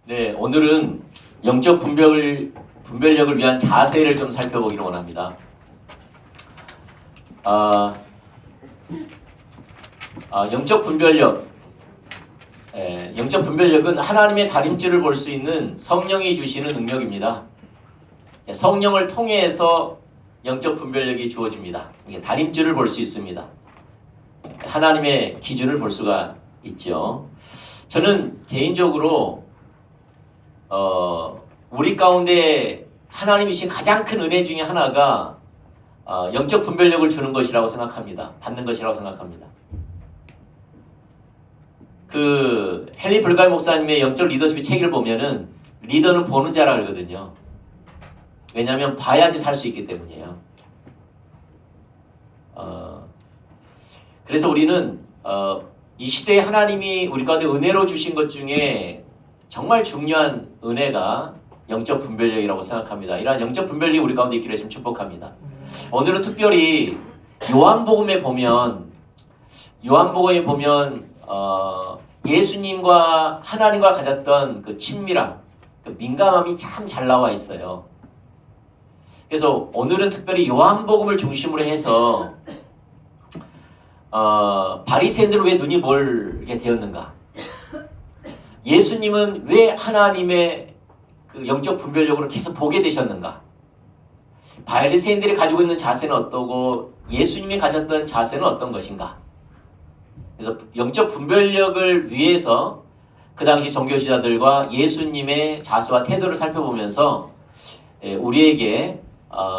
네, 오늘은 영적 분별력을 위한 자세를 좀 살펴보기를 원합니다. 영적 분별력. 영적 분별력은 하나님의 다림질을 볼 수 있는 성령이 주시는 능력입니다. 성령을 통해서 영적 분별력이 주어집니다. 다림질을 볼 수 있습니다. 하나님의 기준을 볼 수가 있죠. 저는 개인적으로 우리 가운데 하나님이 주신 가장 큰 은혜 중에 하나가 영적 분별력을 주는 것이라고 생각합니다. 받는 것이라고 생각합니다. 그 헨리 불갈 목사님의 영적 리더십의 책을 보면은 리더는 보는 자라 그러거든요. 왜냐하면 봐야지 살 수 있기 때문이에요. 그래서 우리는 이 시대에 하나님이 우리 가운데 은혜로 주신 것 중에 정말 중요한 은혜가 영적 분별력이라고 생각합니다. 이러한 영적 분별력이 우리 가운데 있기를 지금 축복합니다. 오늘은 특별히 요한복음에 보면 예수님과 하나님과 가졌던 그 친밀함, 그 민감함이 참 잘 나와 있어요. 그래서 오늘은 특별히 요한복음을 중심으로 해서 바리새인들은 왜 눈이 멀게 되었는가? 예수님은 왜 하나님의 그 영적 분별력으로 계속 보게 되셨는가? 바리새인들이 가지고 있는 자세는 어떠고 예수님이 가졌던 자세는 어떤 것인가? 그래서 영적 분별력을 위해서 그 당시 종교지자들과 예수님의 자세와 태도를 살펴보면서 우리에게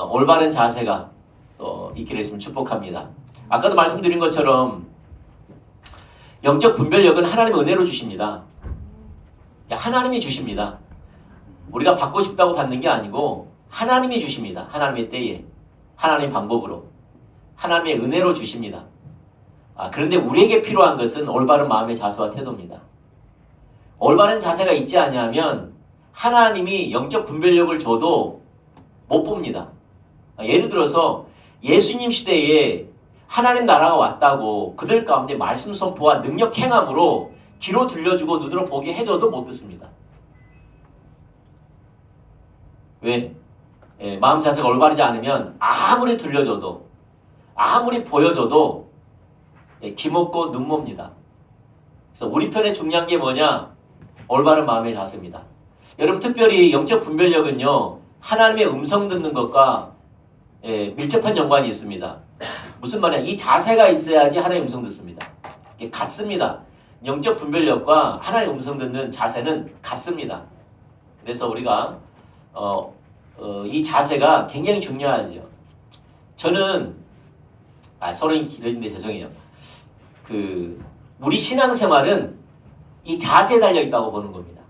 올바른 자세가 있기를 했으면 축복합니다. 아까도 말씀드린 것처럼 영적 분별력은 하나님의 은혜로 주십니다. 하나님이 주십니다. 우리가 받고 싶다고 받는 게 아니고 하나님이 주십니다. 하나님의 때에, 하나님의 방법으로, 하나님의 은혜로 주십니다. 그런데 우리에게 필요한 것은 올바른 마음의 자세와 태도입니다. 올바른 자세가 있지 않으면 하나님이 영적 분별력을 줘도 못 봅니다. 예를 들어서 예수님 시대에 하나님 나라가 왔다고 그들 가운데 말씀 선포와 능력 행함으로 귀로 들려주고 눈으로 보게 해줘도 못 듣습니다. 왜? 마음 자세가 올바르지 않으면 아무리 들려줘도 아무리 보여줘도 귀 먹고 눈 멉니다. 그래서 우리 편에 중요한 게 뭐냐? 올바른 마음의 자세입니다. 여러분 특별히 영적 분별력은요 하나님의 음성 듣는 것과 밀접한 연관이 있습니다. 무슨 말이야? 이 자세가 있어야지 하나님의 음성 듣습니다. 이게 같습니다. 영적 분별력과 하나님의 음성 듣는 자세는 같습니다. 그래서 우리가 이 자세가 굉장히 중요하죠. 저는 서론이 길어진데 죄송해요. 우리 신앙생활은 이 자세에 달려 있다고 보는 겁니다.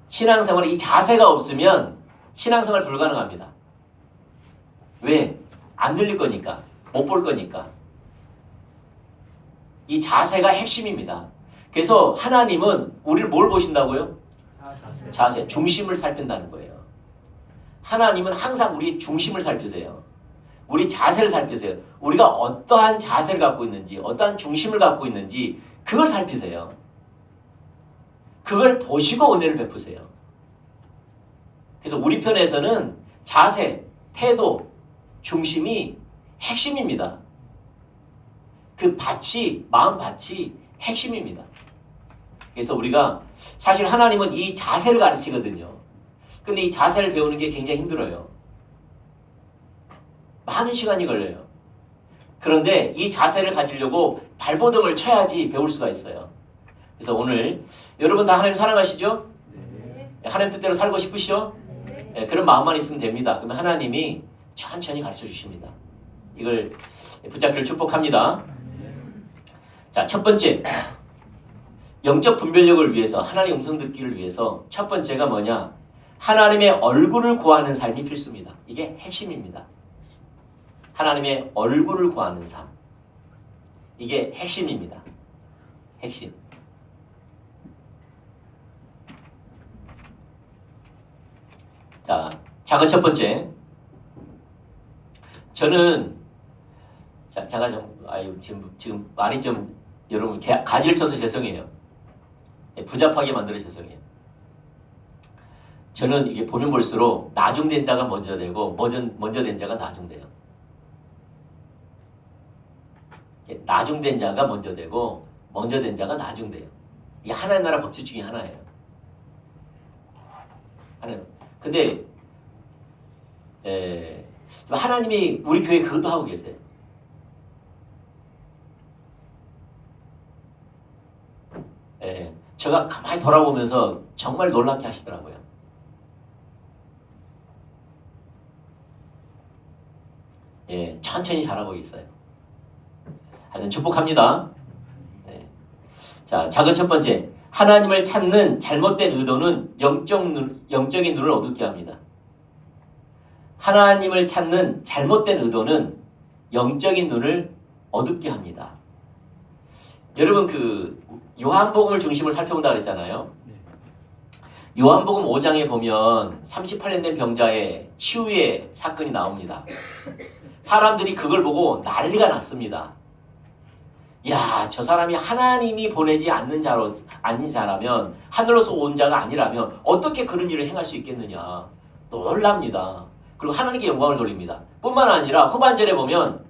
신앙생활에 이 자세가 없으면 신앙생활 불가능합니다. 왜? 안 들릴 거니까, 못 볼 거니까. 이 자세가 핵심입니다. 그래서 하나님은 우리를 뭘 보신다고요? 자세, 중심을 살핀다는 거예요. 하나님은 항상 우리 중심을 살피세요. 우리 자세를 살피세요. 우리가 어떠한 자세를 갖고 있는지, 어떠한 중심을 갖고 있는지 그걸 살피세요. 그걸 보시고 은혜를 베푸세요. 그래서 우리 편에서는 자세, 태도, 중심이 핵심입니다. 그 마음 밭이 핵심입니다. 그래서 우리가 사실 하나님은 이 자세를 가르치거든요. 근데 이 자세를 배우는 게 굉장히 힘들어요. 많은 시간이 걸려요. 그런데 이 자세를 가지려고 발버둥을 쳐야지 배울 수가 있어요. 그래서 오늘 여러분 다 하나님 사랑하시죠? 네. 하나님 뜻대로 살고 싶으시죠? 네. 그런 마음만 있으면 됩니다. 그러면 하나님이 천천히 가르쳐 주십니다. 이걸 붙잡기를 축복합니다. 자, 첫 번째 영적 분별력을 위해서 하나님 음성 듣기를 위해서 첫 번째가 뭐냐? 하나님의 얼굴을 구하는 삶이 필수입니다. 이게 핵심입니다. 하나님의 얼굴을 구하는 삶. 이게 핵심입니다. 핵심. 자, 그 첫 번째. 저는 제가 지금 말이 좀 여러분 가지를 쳐서 죄송해요. 부잡하게 만들어 죄송해요. 저는 이게 보면 볼수록 나중된 자가 먼저 되고 먼저 된 자가 나중돼요. 나중된 자가 먼저 되고 먼저 된 자가 나중돼요. 이게 하나의 나라 법칙 중에 하나예요. 근데 하나님이 우리 교회에 그것도 하고 계세요. 제가 가만히 돌아보면서 정말 놀랍게 하시더라고요. 천천히 잘하고 있어요. 하여튼 축복합니다. 자, 작은 첫 번째. 하나님을 찾는 잘못된 의도는 영적인 눈을 어둡게 합니다. 하나님을 찾는 잘못된 의도는 영적인 눈을 어둡게 합니다. 여러분 요한복음을 중심으로 살펴본다 그랬잖아요. 요한복음 5장에 보면 38년 된 병자의 치유의 사건이 나옵니다. 사람들이 그걸 보고 난리가 났습니다. 야, 저 사람이 하나님이 보내지 아닌 자라면, 하늘로서 온 자가 아니라면 어떻게 그런 일을 행할 수 있겠느냐. 놀랍니다. 그리고 하나님께 영광을 돌립니다. 뿐만 아니라 후반절에 보면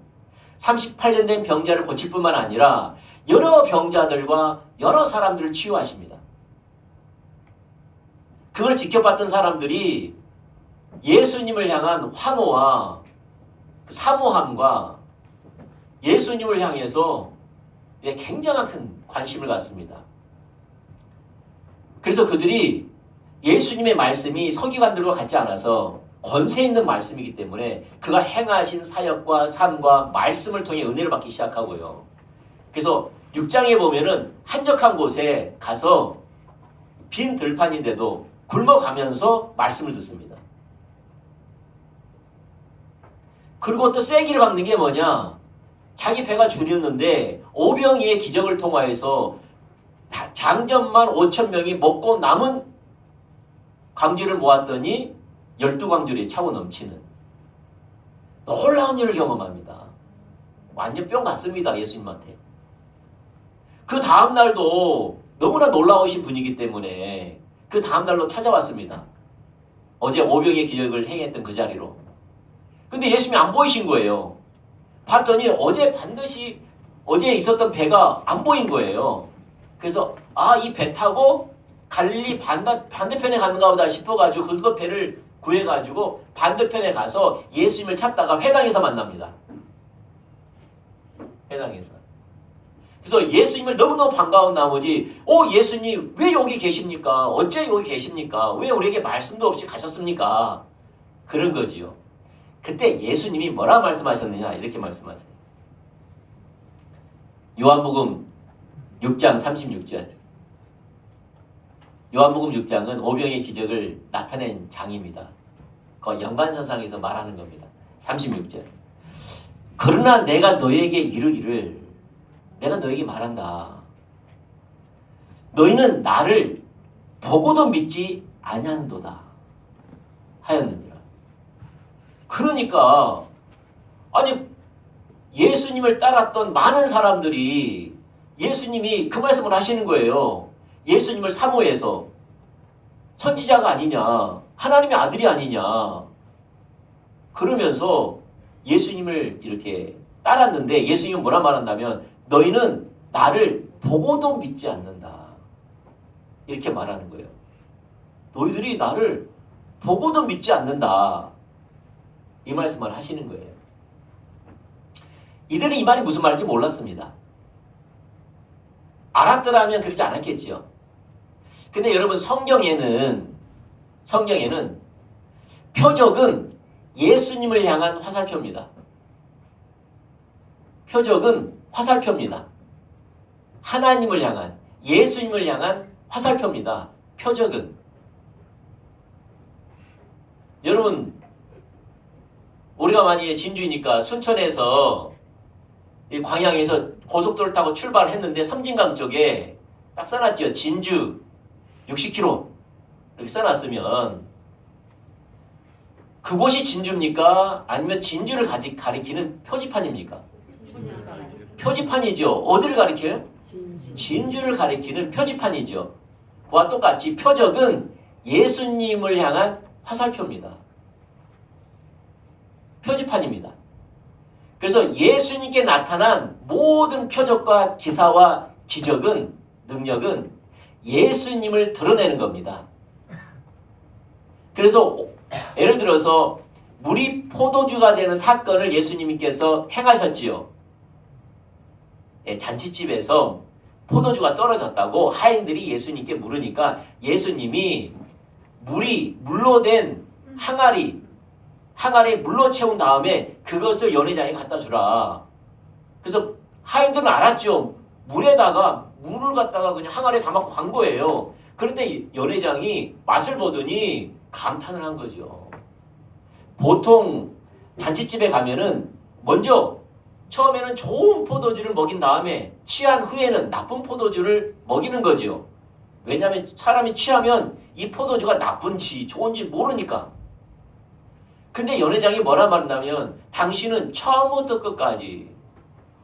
38년 된 병자를 고칠 뿐만 아니라 여러 병자들과 여러 사람들을 치유하십니다. 그걸 지켜봤던 사람들이 예수님을 향한 환호와 사모함과 예수님을 향해서 굉장한 큰 관심을 갖습니다. 그래서 그들이 예수님의 말씀이 서기관들과 같지 않아서 권세 있는 말씀이기 때문에 그가 행하신 사역과 삶과 말씀을 통해 은혜를 받기 시작하고요. 그래서 6장에 보면은 한적한 곳에 가서 빈 들판인데도 굶어가면서 말씀을 듣습니다. 그리고 또 쐐기를 박는 게 뭐냐? 자기 배가 줄였는데 오병이의 기적을 통하여서 장전만 5,000명이 먹고 남은 광주를 모았더니 12광주리에 차고 넘치는 놀라운 일을 경험합니다. 완전 뿅 갔습니다. 예수님한테. 그 다음날도 너무나 놀라우신 분이기 때문에 그 다음날로 찾아왔습니다. 어제 오병이의 기적을 행했던 그 자리로. 근데 예수님이 안 보이신 거예요. 봤더니 어제 있었던 배가 안 보인 거예요. 그래서 이 배 타고 갈릴리 반대편에 갔는가 보다 싶어가지고 그거 배를 구해가지고 반대편에 가서 예수님을 찾다가 회당에서 만납니다. 회당에서. 그래서 예수님을 너무너무 반가운 나머지 예수님 왜 여기 계십니까? 어째 여기 계십니까? 왜 우리에게 말씀도 없이 가셨습니까? 그런 거지요. 그때 예수님이 뭐라 말씀하셨느냐 이렇게 말씀하세요. 요한복음 6장 36절. 요한복음 6장은 오병의 기적을 나타낸 장입니다. 그 연관선상에서 말하는 겁니다. 36절. 그러나 내가 너에게 이르기를 내가 너에게 말한다. 너희는 나를 보고도 믿지 아니하는도다 하였느니라. 그러니까 예수님을 따랐던 많은 사람들이 예수님이 그 말씀을 하시는 거예요. 예수님을 사모해서 선지자가 아니냐, 하나님의 아들이 아니냐 그러면서 예수님을 이렇게 따랐는데 예수님은 뭐라 말한다면 너희는 나를 보고도 믿지 않는다 이렇게 말하는 거예요. 너희들이 나를 보고도 믿지 않는다 이 말씀을 하시는 거예요. 이들은 이 말이 무슨 말인지 몰랐습니다. 알았더라면 그러지 않았겠지요. 근데 여러분 성경에는 표적은 예수님을 향한 화살표입니다. 표적은 화살표입니다. 하나님을 향한, 예수님을 향한 화살표입니다. 표적은. 여러분 우리가 만약에 진주이니까 순천에서 이 광양에서 고속도로를 타고 출발했는데 섬진강 쪽에 딱 써놨죠. 진주 60km 이렇게 써놨으면 그곳이 진주입니까? 아니면 진주를 가리키는 표지판입니까? 표지판이죠. 어디를 가리켜요? 진주를 가리키는 표지판이죠. 그와 똑같이 표적은 예수님을 향한 화살표입니다. 표지판입니다. 그래서 예수님께 나타난 모든 표적과 기사와 기적은, 능력은 예수님을 드러내는 겁니다. 그래서 예를 들어서 물이 포도주가 되는 사건을 예수님께서 행하셨지요. 잔치집에서 포도주가 떨어졌다고 하인들이 예수님께 물으니까 예수님이 물로 된 항아리에 물로 채운 다음에 그것을 연회장에 갖다 주라. 그래서 하인들은 알았죠. 물에다가 물을 갖다가 그냥 항아리에 담아서 간 거예요. 그런데 연회장이 맛을 보더니 감탄을 한 거죠. 보통 잔치집에 가면은 먼저 처음에는 좋은 포도주를 먹인 다음에 취한 후에는 나쁜 포도주를 먹이는 거죠. 왜냐하면 사람이 취하면 이 포도주가 나쁜지 좋은지 모르니까. 근데 연회장이 뭐라 말한다면 당신은 처음부터 끝까지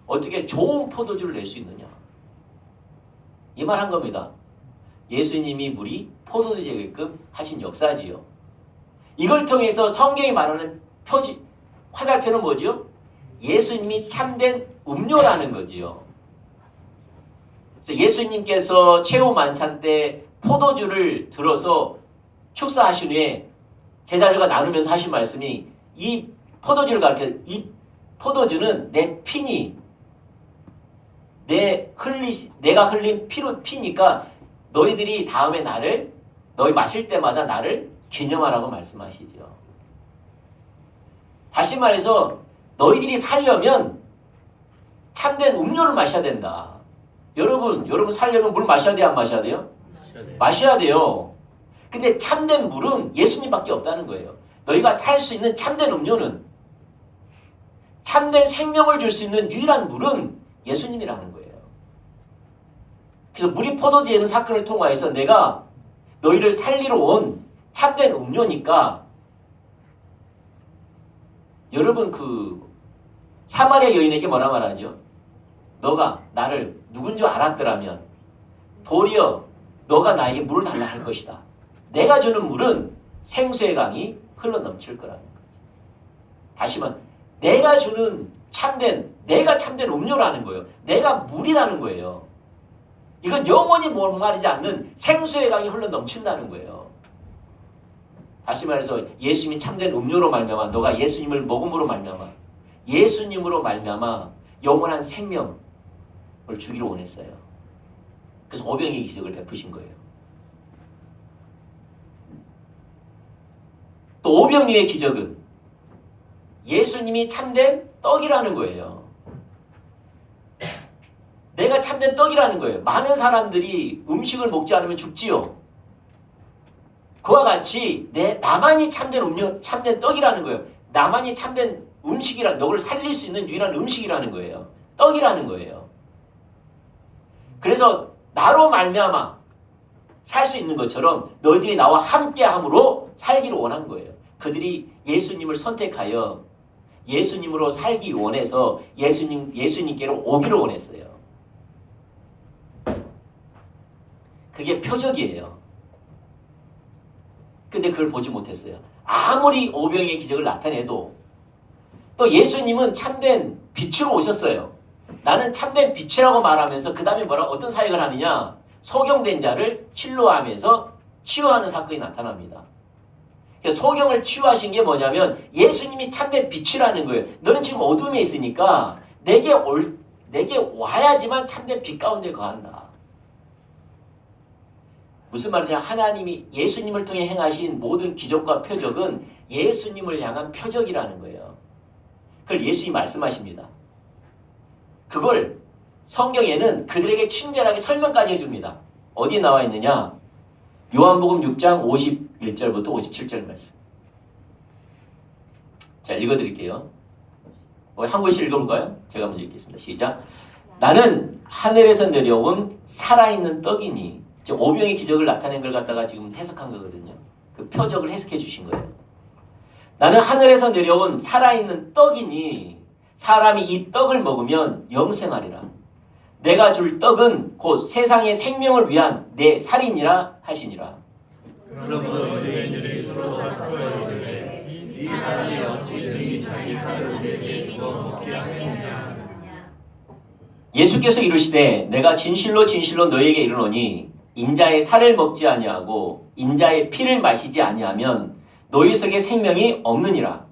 어떻게 좋은 포도주를 낼 수 있느냐. 이 말 한 겁니다. 예수님이 물이 포도주 되게끔 하신 역사지요. 이걸 통해서 성경이 말하는 화살표는 뭐지요? 예수님이 참된 음료라는 거지요. 그래서 예수님께서 최후 만찬 때 포도주를 들어서 축사하신 후에 제자들과 나누면서 하신 말씀이 이 포도주를 가르쳐, 이 포도주는 내 피니, 내가 흘린 피니까 너희들이 다음에 너희 마실 때마다 나를 기념하라고 말씀하시죠. 다시 말해서 너희들이 살려면 참된 음료를 마셔야 된다. 여러분 살려면 물 마셔야 돼요? 안 마셔야 돼요? 마셔야 돼요. 근데 참된 물은 예수님밖에 없다는 거예요. 너희가 살 수 있는 참된 음료는, 참된 생명을 줄 수 있는 유일한 물은 예수님이라는 거예요. 그래서 물이 포도주에 있는 사건을 통하여서 내가 너희를 살리러 온 참된 음료니까, 여러분 사마리아 여인에게 뭐라 말하죠? 너가 나를 누군 줄 알았더라면 도리어 너가 나에게 물을 달라 할 것이다. 내가 주는 물은 생수의 강이 흘러넘칠 거라는 거죠. 다시 말해 내가 참된 음료라는 거예요. 내가 물이라는 거예요. 이건 영원히 목마르지 않는 생수의 강이 흘러넘친다는 거예요. 다시 말해서 예수님이 참된 음료로 말미암아 너가 예수님을 먹음으로 말미암아 예수님으로 말미암아 영원한 생명을 주기로 원했어요. 그래서 오병이의 기적을 베푸신 거예요. 또 오병이의 기적은 예수님이 참된 떡이라는 거예요. 내가 참된 떡이라는 거예요. 많은 사람들이 음식을 먹지 않으면 죽지요. 그와 같이 나만이 참된 참된 떡이라는 거예요. 나만이 참된 너를 살릴 수 있는 유일한 음식이라는 거예요. 떡이라는 거예요. 그래서 나로 말미암아 살 수 있는 것처럼 너희들이 나와 함께함으로 살기를 원한 거예요. 그들이 예수님을 선택하여 예수님으로 살기 원해서 예수님께로 오기를 원했어요. 그게 표적이에요. 근데 그걸 보지 못했어요. 아무리 오병이의 기적을 나타내도 또 예수님은 참된 빛으로 오셨어요. 나는 참된 빛이라고 말하면서 그 다음에 어떤 사역을 하느냐? 소경된 자를 진로하면서 치유하는 사건이 나타납니다. 소경을 치유하신 게 뭐냐면 예수님이 참된 빛이라는 거예요. 너는 지금 어둠에 있으니까 내게 와야지만 참된 빛 가운데 거한다. 무슨 말이냐? 하나님이 예수님을 통해 행하신 모든 기적과 표적은 예수님을 향한 표적이라는 거예요. 그걸 예수님이 말씀하십니다. 그걸 성경에는 그들에게 친절하게 설명까지 해줍니다. 어디에 나와 있느냐? 요한복음 6장 51절부터 57절 말씀. 자, 읽어드릴게요. 한 구씩 읽어볼까요? 제가 먼저 읽겠습니다. 시작. 나는 하늘에서 내려온 살아있는 떡이니, 지금 오병의 기적을 나타낸 걸 갖다가 지금 해석한 거거든요. 그 표적을 해석해 주신 거예요. 나는 하늘에서 내려온 살아있는 떡이니 사람이 이 떡을 먹으면 영생하리라. 내가 줄 떡은 곧 세상의 생명을 위한 내 살이니라 하시니라. 그러므로 유대인들이 서로 다투어 이르되 이 사람이 어찌 능히 자기 살을 우리에게 주어 먹게 하느냐. 예수께서 이르시되 내가 진실로 진실로 너희에게 이르노니 인자의 살을 먹지 아니하고 인자의 피를 마시지 아니하면 너희 속에 생명이 없느니라.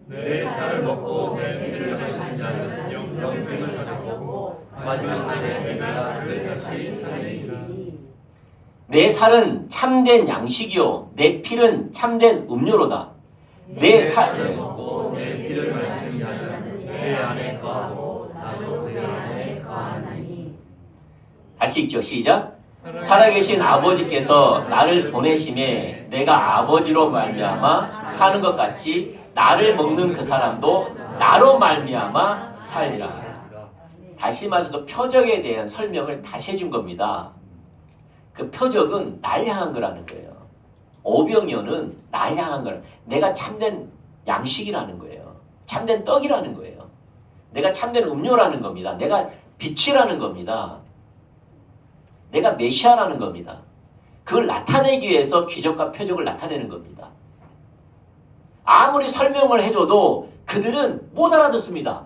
내 살을 먹고 내 피를 마시는 자는 영생을 가졌고 마지막 날에 내가 그를 다시 살리리라. 내 살은 참된 양식이요 내 피는 참된 음료로다. 내 살을 먹고 내 피를 마시는 자는 내 안에 거하고 나도 그의 안에 거하나니. 다시 읽죠. 시작. 살아계신 아버지께서 나를 보내심에 내가 아버지로 말미암아 사는 것 같이 나를 먹는 그 사람도 나로 말미암아 살리라. 다시 말해서 그 표적에 대한 설명을 다시 해준 겁니다. 그 표적은 날 향한 거라는 거예요. 오병이어는 날 향한 거라. 내가 참된 양식이라는 거예요. 참된 떡이라는 거예요. 내가 참된 음료라는 겁니다. 내가 빛이라는 겁니다. 내가 메시아라는 겁니다. 그걸 나타내기 위해서 기적과 표적을 나타내는 겁니다. 아무리 설명을 해줘도 그들은 못 알아듣습니다.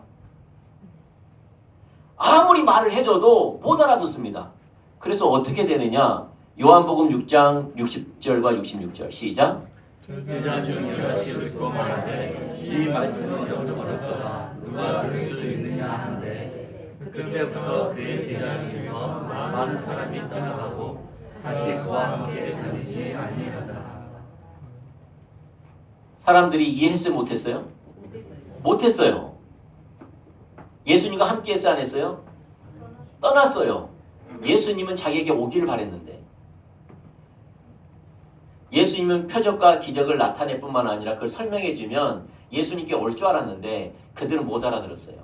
아무리 말을 해줘도 못 알아듣습니다. 그래서 어떻게 되느냐? 요한복음 6장 60절과 66절 시작. 제자 중 여럿이 듣고 말하되 이 말씀은 어렵도다 누가 들을 수 있느냐 하는데 그때부터 그의 제자 중에서 많은 사람이 떠나가고 다시 그와 함께 다니지 아니하더라. 사람들이 이해했어요? 못했어요? 못했어요. 예수님과 함께 했어요? 안 했어요? 떠났어요. 예수님은 자기에게 오기를 바랬는데 예수님은 표적과 기적을 나타낼 뿐만 아니라 그걸 설명해 주면 예수님께 올 줄 알았는데 그들은 못 알아들었어요.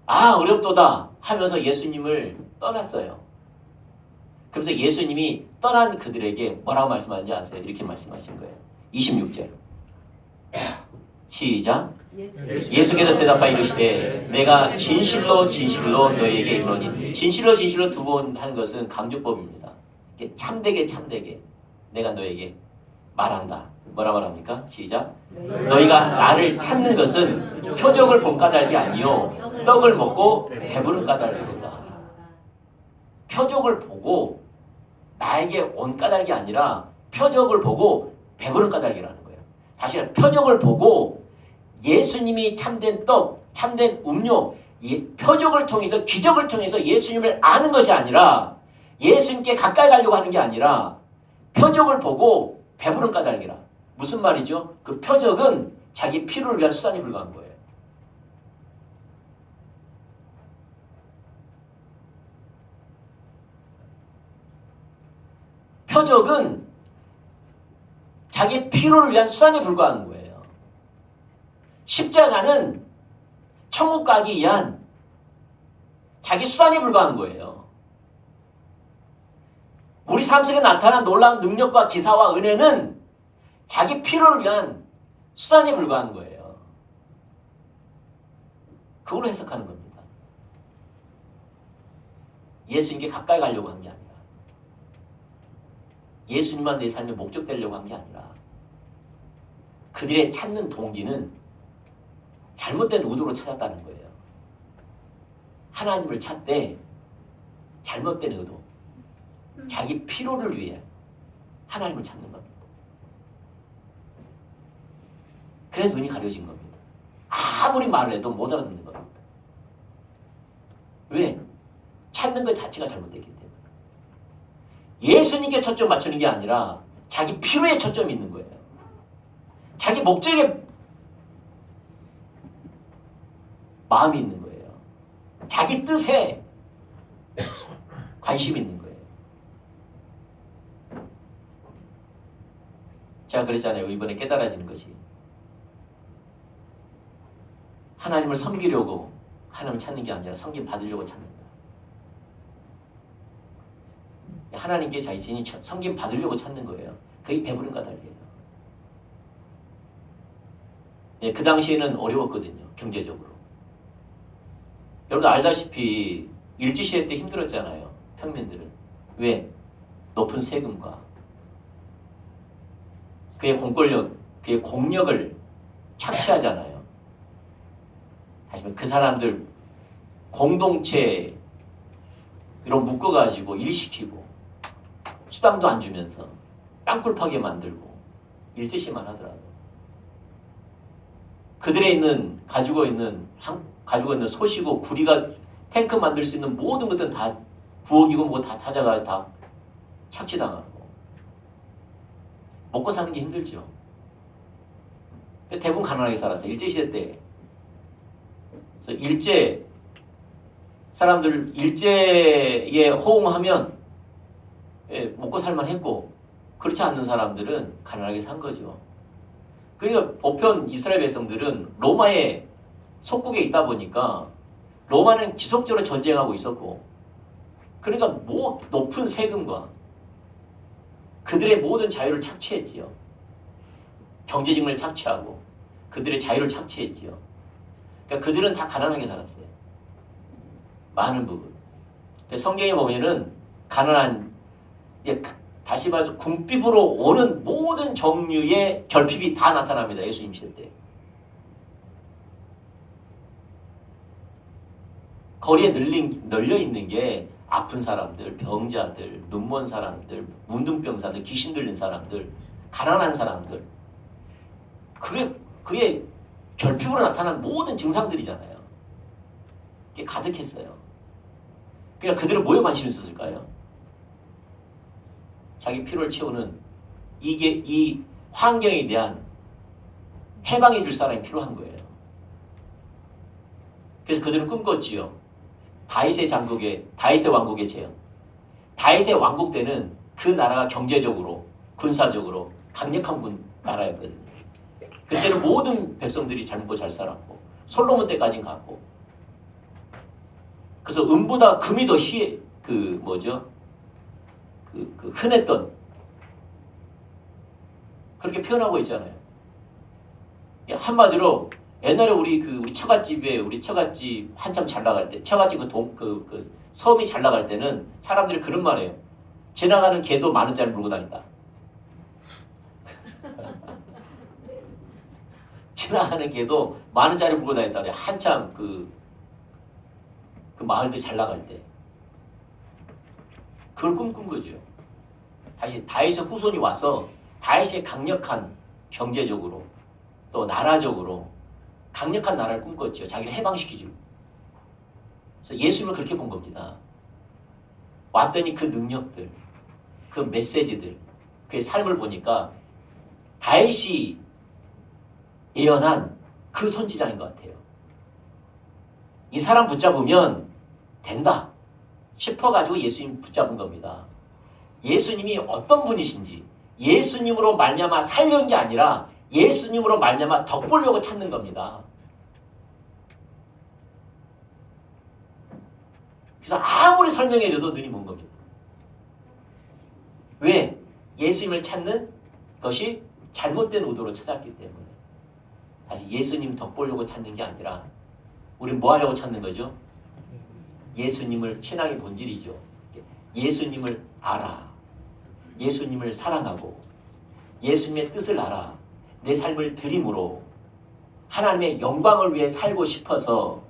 아 어렵도다 하면서 예수님을 떠났어요. 그러면서 예수님이 떠난 그들에게 뭐라고 말씀하는지 아세요? 이렇게 말씀하신 거예요. 26절 시작. 예수께서 대답하여 이르시되 내가 진실로 진실로 너희에게 이르노니. 진실로 진실로 두 번 하는 것은 강조법입니다. 참되게 참되게 내가 너에게 말한다. 뭐라 말합니까? 시작. 너희가 나를 찾는 것은 표적을 본 까닭이 아니요 떡을 먹고 배부른 까닭이로다. 표적을 보고 나에게 온 까닭이 아니라 표적을 보고 배부른 까닭이라는 거예요. 다시 표적을 보고 예수님이 참된 떡, 참된 음료, 표적을 통해서 기적을 통해서 예수님을 아는 것이 아니라 예수님께 가까이 가려고 하는 게 아니라 표적을 보고 배부른 까닭이라. 무슨 말이죠? 그 표적은 자기 필요를 위한 수단이 불과한 거예요. 표적은 자기 필요를 위한 수단이 불과한 거예요. 십자가는 천국 가기 위한 자기 수단이 불과한 거예요. 우리 삶 속에 나타난 놀라운 능력과 기사와 은혜는 자기 필요를 위한 수단이 불과한 거예요. 그걸로 해석하는 겁니다. 예수님께 가까이 가려고 한 게 아니라 예수님만 내 삶의 목적 되려고 한 게 아니라 그들의 찾는 동기는 잘못된 의도로 찾았다는 거예요. 하나님을 찾되 잘못된 의도, 자기 필요를 위해 하나님을 찾는 겁니다. 그래 눈이 가려진 겁니다. 아무리 말을 해도 못 알아듣는 겁니다. 왜? 찾는 것 자체가 잘못됐기 때문에. 예수님께 초점 맞추는 게 아니라 자기 필요에 초점이 있는 거예요. 자기 목적에 마음이 있는 거예요. 자기 뜻에 관심이 있는 거예요. 제가 그랬잖아요. 이번에 깨달아지는 것이. 하나님을 섬기려고 하나님을 찾는 게 아니라 섬김 받으려고 찾는다. 하나님께 자신이 섬김 받으려고 찾는 거예요. 그게 배부른 까닭이에요. 그 당시에는 어려웠거든요. 경제적으로. 여러분 알다시피 일제시대 때 힘들었잖아요. 평민들은. 왜? 높은 세금과 그의 공권력, 그의 공력을 착취하잖아요. 하지만 그 사람들 공동체 이런 묶어가지고 일시키고 수당도 안 주면서 땅굴파게 만들고 일제시만 하더라도 그들의 가지고 있는 소시고 구리가 탱크 만들 수 있는 모든 것들은 다 부엌이고 뭐 다 찾아가 다 착취당하고 먹고 사는 게 힘들죠. 대부분 가난하게 살았어요. 일제시대 때. 그래서 사람들 일제에 호응하면 먹고 살만 했고 그렇지 않는 사람들은 가난하게 산 거죠. 그러니까 보편 이스라엘 백성들은 로마의 속국에 있다 보니까 로마는 지속적으로 전쟁하고 있었고 그러니까 높은 세금과 그들의 모든 자유를 착취했지요. 경제직을 착취하고 그들의 자유를 착취했지요. 그러니까 그들은 다 가난하게 살았어요. 많은 부분. 성경에 보면은 가난한 다시 말해서 궁핍으로 오는 모든 종류의 결핍이 다 나타납니다. 예수님 시대 때. 거리에 널려 있는 게 아픈 사람들, 병자들, 눈먼 사람들, 문둥병사들, 귀신 들린 사람들, 가난한 사람들. 그게 결핍으로 나타난 모든 증상들이잖아요. 그게 가득했어요. 그러니까 그들은 뭐에 관심이 있었을까요? 자기 필요를 채우는 이 환경에 대한 해방해 줄 사람이 필요한 거예요. 그래서 그들은 꿈꿨지요. 다윗의 왕국의 재현. 다윗의 왕국 때는 그 나라가 경제적으로, 군사적으로 강력한 나라였거든요. 그때는 모든 백성들이 잘 먹고 잘 살았고 솔로몬 때까지는 갔고 그래서 은보다 금이 더 흔했던 그렇게 표현하고 있잖아요. 한마디로 옛날에 우리 처갓집 한참 잘 나갈 때 처갓집 그 섬이 잘 나갈 때는 사람들이 그런 말해요. 지나가는 개도 10,000원짜리 물고 다닌다. 지나가는 개도 10,000원짜리 물고 다닌다. 한참 그 마을들 잘 나갈 때 그걸 꿈꾼 거죠. 다시 다윗의 후손이 와서 다윗의 강력한 경제적으로 또 나라적으로 강력한 나라를 꿈꿨죠. 자기를 해방시키죠. 그래서 예수님을 그렇게 본 겁니다. 왔더니 그 능력들, 그 메시지들, 그의 삶을 보니까 다윗이 예언한 그 선지자인 것 같아요. 이 사람 붙잡으면 된다 싶어가지고 예수님 붙잡은 겁니다. 예수님이 어떤 분이신지 예수님으로 말미암아 살려는 게 아니라 예수님으로 말미암아 덕 보려고 찾는 겁니다. 그래서 아무리 설명해줘도 눈이 먼 겁니다. 왜? 예수님을 찾는 것이 잘못된 의도로 찾았기 때문에. 다시 예수님 덕 보려고 찾는 게 아니라 우리는 뭐 하려고 찾는 거죠? 예수님을 신앙의 본질이죠. 예수님을 알아. 예수님을 사랑하고 예수님의 뜻을 알아. 내 삶을 드림으로 하나님의 영광을 위해 살고 싶어서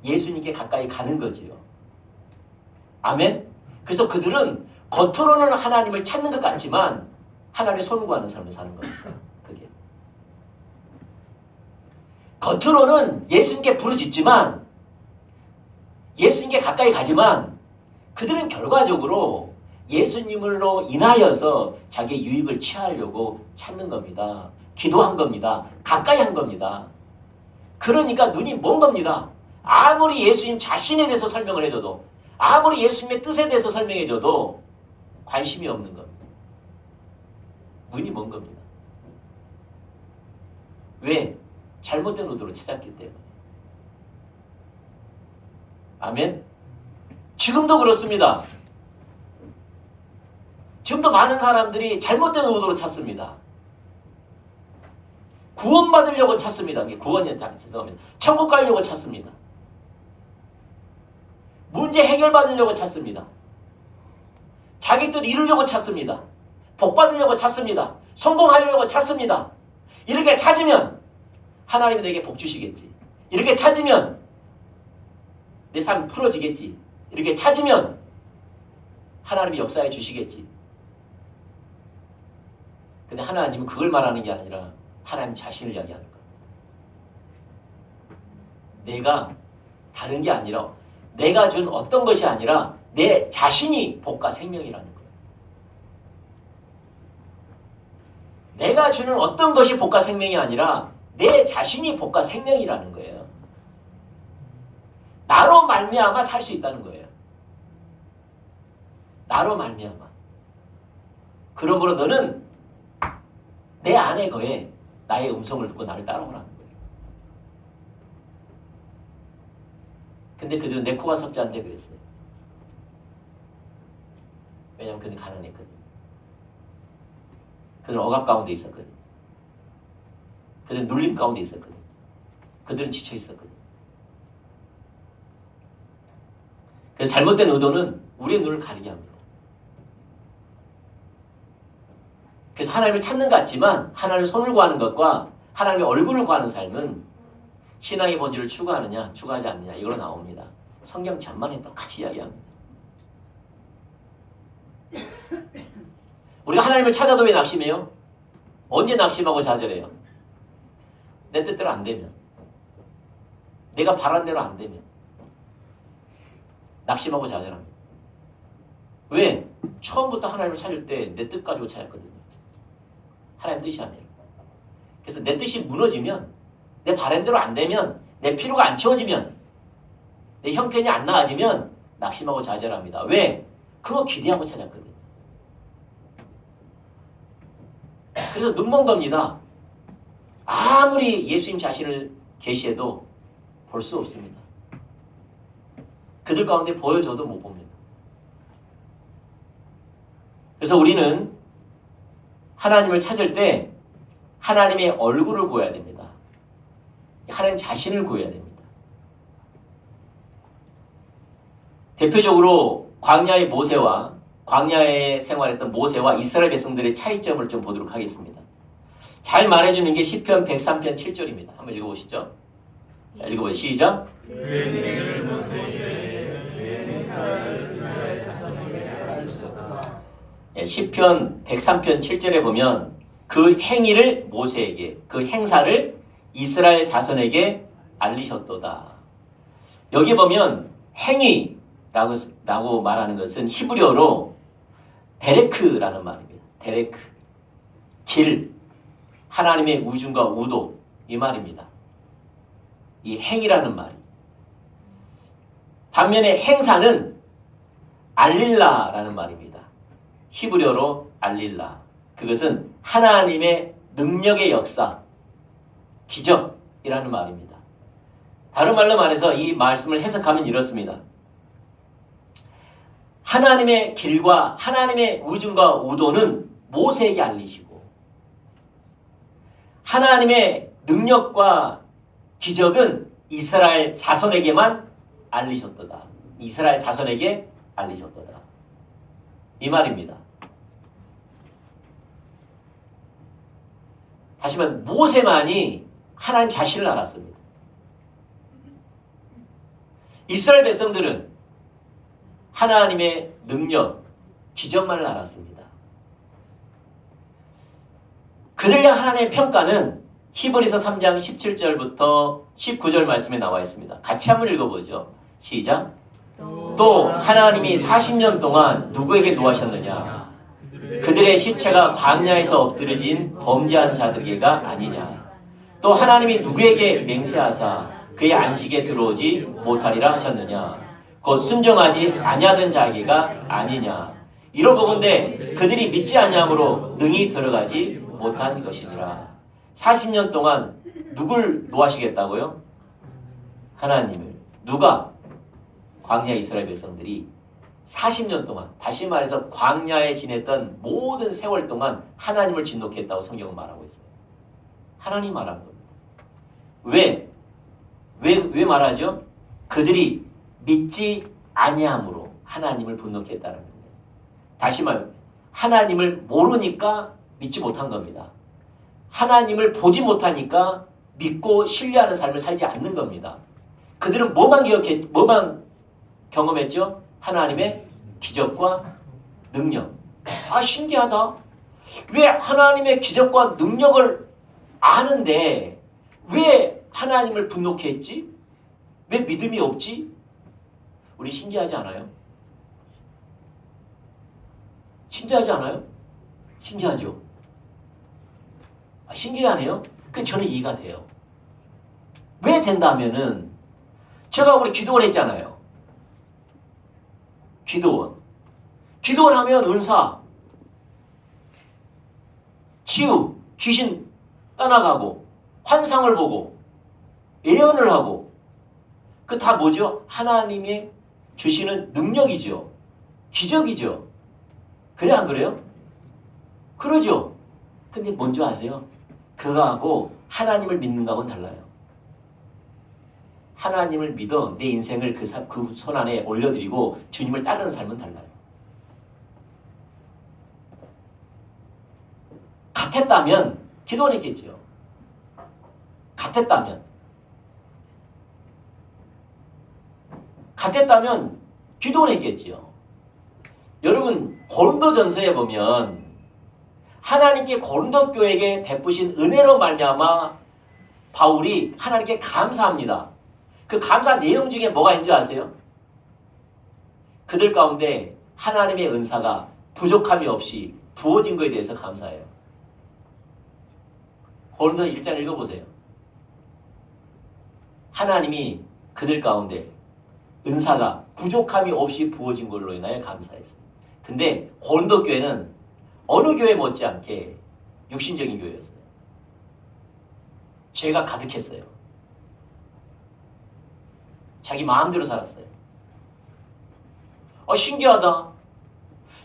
예수님께 가까이 가는 거지요. 아멘? 그래서 그들은 겉으로는 하나님을 찾는 것 같지만 하나님의 손을 구하는 삶을 사는 겁니다. 그게. 겉으로는 예수님께 부르짖지만 예수님께 가까이 가지만 그들은 결과적으로 예수님으로 인하여서 자기의 유익을 취하려고 찾는 겁니다. 기도한 겁니다. 가까이 한 겁니다. 그러니까 눈이 먼 겁니다. 아무리 예수님 자신에 대해서 설명을 해줘도 아무리 예수님의 뜻에 대해서 설명해줘도 관심이 없는 겁니다. 눈이 먼 겁니다. 왜? 잘못된 의도로 찾았기 때문에. 아멘? 지금도 그렇습니다. 지금도 많은 사람들이 잘못된 의도로 찾습니다. 구원받으려고 찾습니다. 구원이 죄송합니다. 천국 가려고 찾습니다. 문제 해결받으려고 찾습니다. 자기 뜻 이루려고 찾습니다. 복 받으려고 찾습니다. 성공하려고 찾습니다. 이렇게 찾으면 하나님이 내게 복 주시겠지. 이렇게 찾으면 내 삶 풀어지겠지. 이렇게 찾으면 하나님이 역사해 주시겠지. 근데 하나님은 그걸 말하는 게 아니라 하나님 자신을 이야기하는 거예요. 내가 다른 게 아니라 내가 준 어떤 것이 아니라 내 자신이 복과 생명이라는 거예요. 내가 주는 어떤 것이 복과 생명이 아니라 내 자신이 복과 생명이라는 거예요. 나로 말미암아 살 수 있다는 거예요. 나로 말미암아. 그러므로 너는 내 안에 거해 나의 음성을 듣고 나를 따라오라는 거예요. 근데 그들은 내 코가 섭지 않대 그랬어요. 왜냐하면 그들은 가난했거든. 그들은 억압 가운데 있었거든. 그들은 눌림 가운데 있었거든. 그들은 지쳐 있었거든. 그래서 잘못된 의도는 우리의 눈을 가리게 합니다. 그래서 하나님을 찾는 것 같지만 하나님의 손을 구하는 것과 하나님의 얼굴을 구하는 삶은 신앙의 본질을 추구하느냐 추구하지 않느냐 이걸로 나옵니다. 성경 전반에 똑같이 이야기합니다. 우리가 하나님을 찾아도 왜 낙심해요? 언제 낙심하고 좌절해요? 내 뜻대로 안 되면, 내가 바란 대로 안 되면 낙심하고 좌절합니다. 왜? 처음부터 하나님을 찾을 때 내 뜻 가지고 찾았거든요. 하나님 뜻이 아니에요. 그래서 내 뜻이 무너지면, 내 바란 대로 안 되면, 내 필요가 안 채워지면, 내 형편이 안 나아지면 낙심하고 좌절합니다. 왜? 그거 기대하고 찾았거든요. 그래서 눈먼 겁니다. 아무리 예수님 자신을 계시해도 볼 수 없습니다. 그들 가운데 보여줘도 못 봅니다. 그래서 우리는 하나님을 찾을 때 하나님의 얼굴을 구해야 됩니다. 하나님 자신을 구해야 됩니다. 대표적으로 광야의 모세와 광야에 생활했던 모세와 이스라엘 백성들의 차이점을 좀 보도록 하겠습니다. 잘 말해주는 게 시편 103편 7절입니다. 한번 읽어보시죠. 자, 읽어보세요. 시작. 그의 행위를 모세에게 제 행사를 이스라엘 자손에게 알려주셨다. 시편 103편 7절에 보면 그 행위를 모세에게, 그 행사를 이스라엘 자손에게 알리셨도다. 여기 보면 행위라고 말하는 것은 히브리어로 데레크라는 말입니다. 데레크. 길, 하나님의 우중과 우도, 이 말입니다. 이 행위라는 말이. 반면에 행사는 알릴라라는 말입니다. 히브리어로 알릴라. 그것은 하나님의 능력의 역사, 기적이라는 말입니다. 다른 말로 말해서 이 말씀을 해석하면 이렇습니다. 하나님의 길과 하나님의 우중과 우도는 모세에게 알리시고 하나님의 능력과 기적은 이스라엘 자손에게만 알리셨도다. 이스라엘 자손에게 알리셨도다. 이 말입니다. 다시 말하면 모세만이 하나님 자신을 알았습니다. 이스라엘 백성들은 하나님의 능력, 기적만을 알았습니다. 그들 향한 하나님의 평가는 히브리서 3장 17절부터 19절 말씀에 나와 있습니다. 같이 한번 읽어보죠. 시작. 또 하나님이 40년 동안 누구에게 노하셨느냐? 그들의 시체가 광야에서 엎드려진 범죄한 자들에게가 아니냐? 또 하나님이 누구에게 맹세하사 그의 안식에 들어오지 못하리라 하셨느냐? 곧 순종하지 아니하던 자에게가 아니냐? 이러보건대 그들이 믿지 아니함으로 능히 들어가지 못한 것이니라. 40년 동안 누굴 노하시겠다고요? 하나님을. 누가? 광야 이스라엘 백성들이 40년 동안, 다시 말해서 광야에 지냈던 모든 세월 동안 하나님을 진노했다고 성경은 말하고 있어요. 하나님 말하는 겁니다. 왜 말하죠? 그들이 믿지 아니함으로 하나님을 분노케 했다는 겁니다. 다시 말, 하나님을 모르니까 믿지 못한 겁니다. 하나님을 보지 못하니까 믿고 신뢰하는 삶을 살지 않는 겁니다. 그들은 뭐만 경험했죠? 하나님의 기적과 능력. 아, 신기하다. 왜 하나님의 기적과 능력을 아는데 왜 하나님을 분노케 했지? 왜 믿음이 없지? 우리 신기하지 않아요? 신기하지 않아요? 신기하죠? 아, 신기하네요? 그 저는 이해가 돼요. 왜 된다면은 제가 우리 기도원 했잖아요. 기도원 하면 은사, 치유, 귀신 떠나가고 환상을 보고 예언을 하고 그 다 뭐죠? 하나님이 주시는 능력이죠. 기적이죠. 그래 안 그래요? 그러죠. 근데 뭔지 아세요? 그거하고 하나님을 믿는 거하고는 달라요. 하나님을 믿어 내 인생을 그 손 안에 올려드리고 주님을 따르는 삶은 달라요. 같았다면 기도는 했겠죠. 같았다면 기도는 했겠죠. 여러분 고린도전서에 보면 하나님께 고린도 교회에게 베푸신 은혜로 말미암아 바울이 하나님께 감사합니다. 그 감사 내용 중에 뭐가 있는 줄 아세요? 그들 가운데 하나님의 은사가 부족함이 없이 부어진 것에 대해서 감사해요. 고린도서 1장 읽어보세요. 하나님이 그들 가운데 은사가 부족함이 없이 부어진 걸로 인하여 감사했어요. 근데 고린도 교회는 어느 교회 못지않게 육신적인 교회였어요. 죄가 가득했어요. 자기 마음대로 살았어요. 신기하다.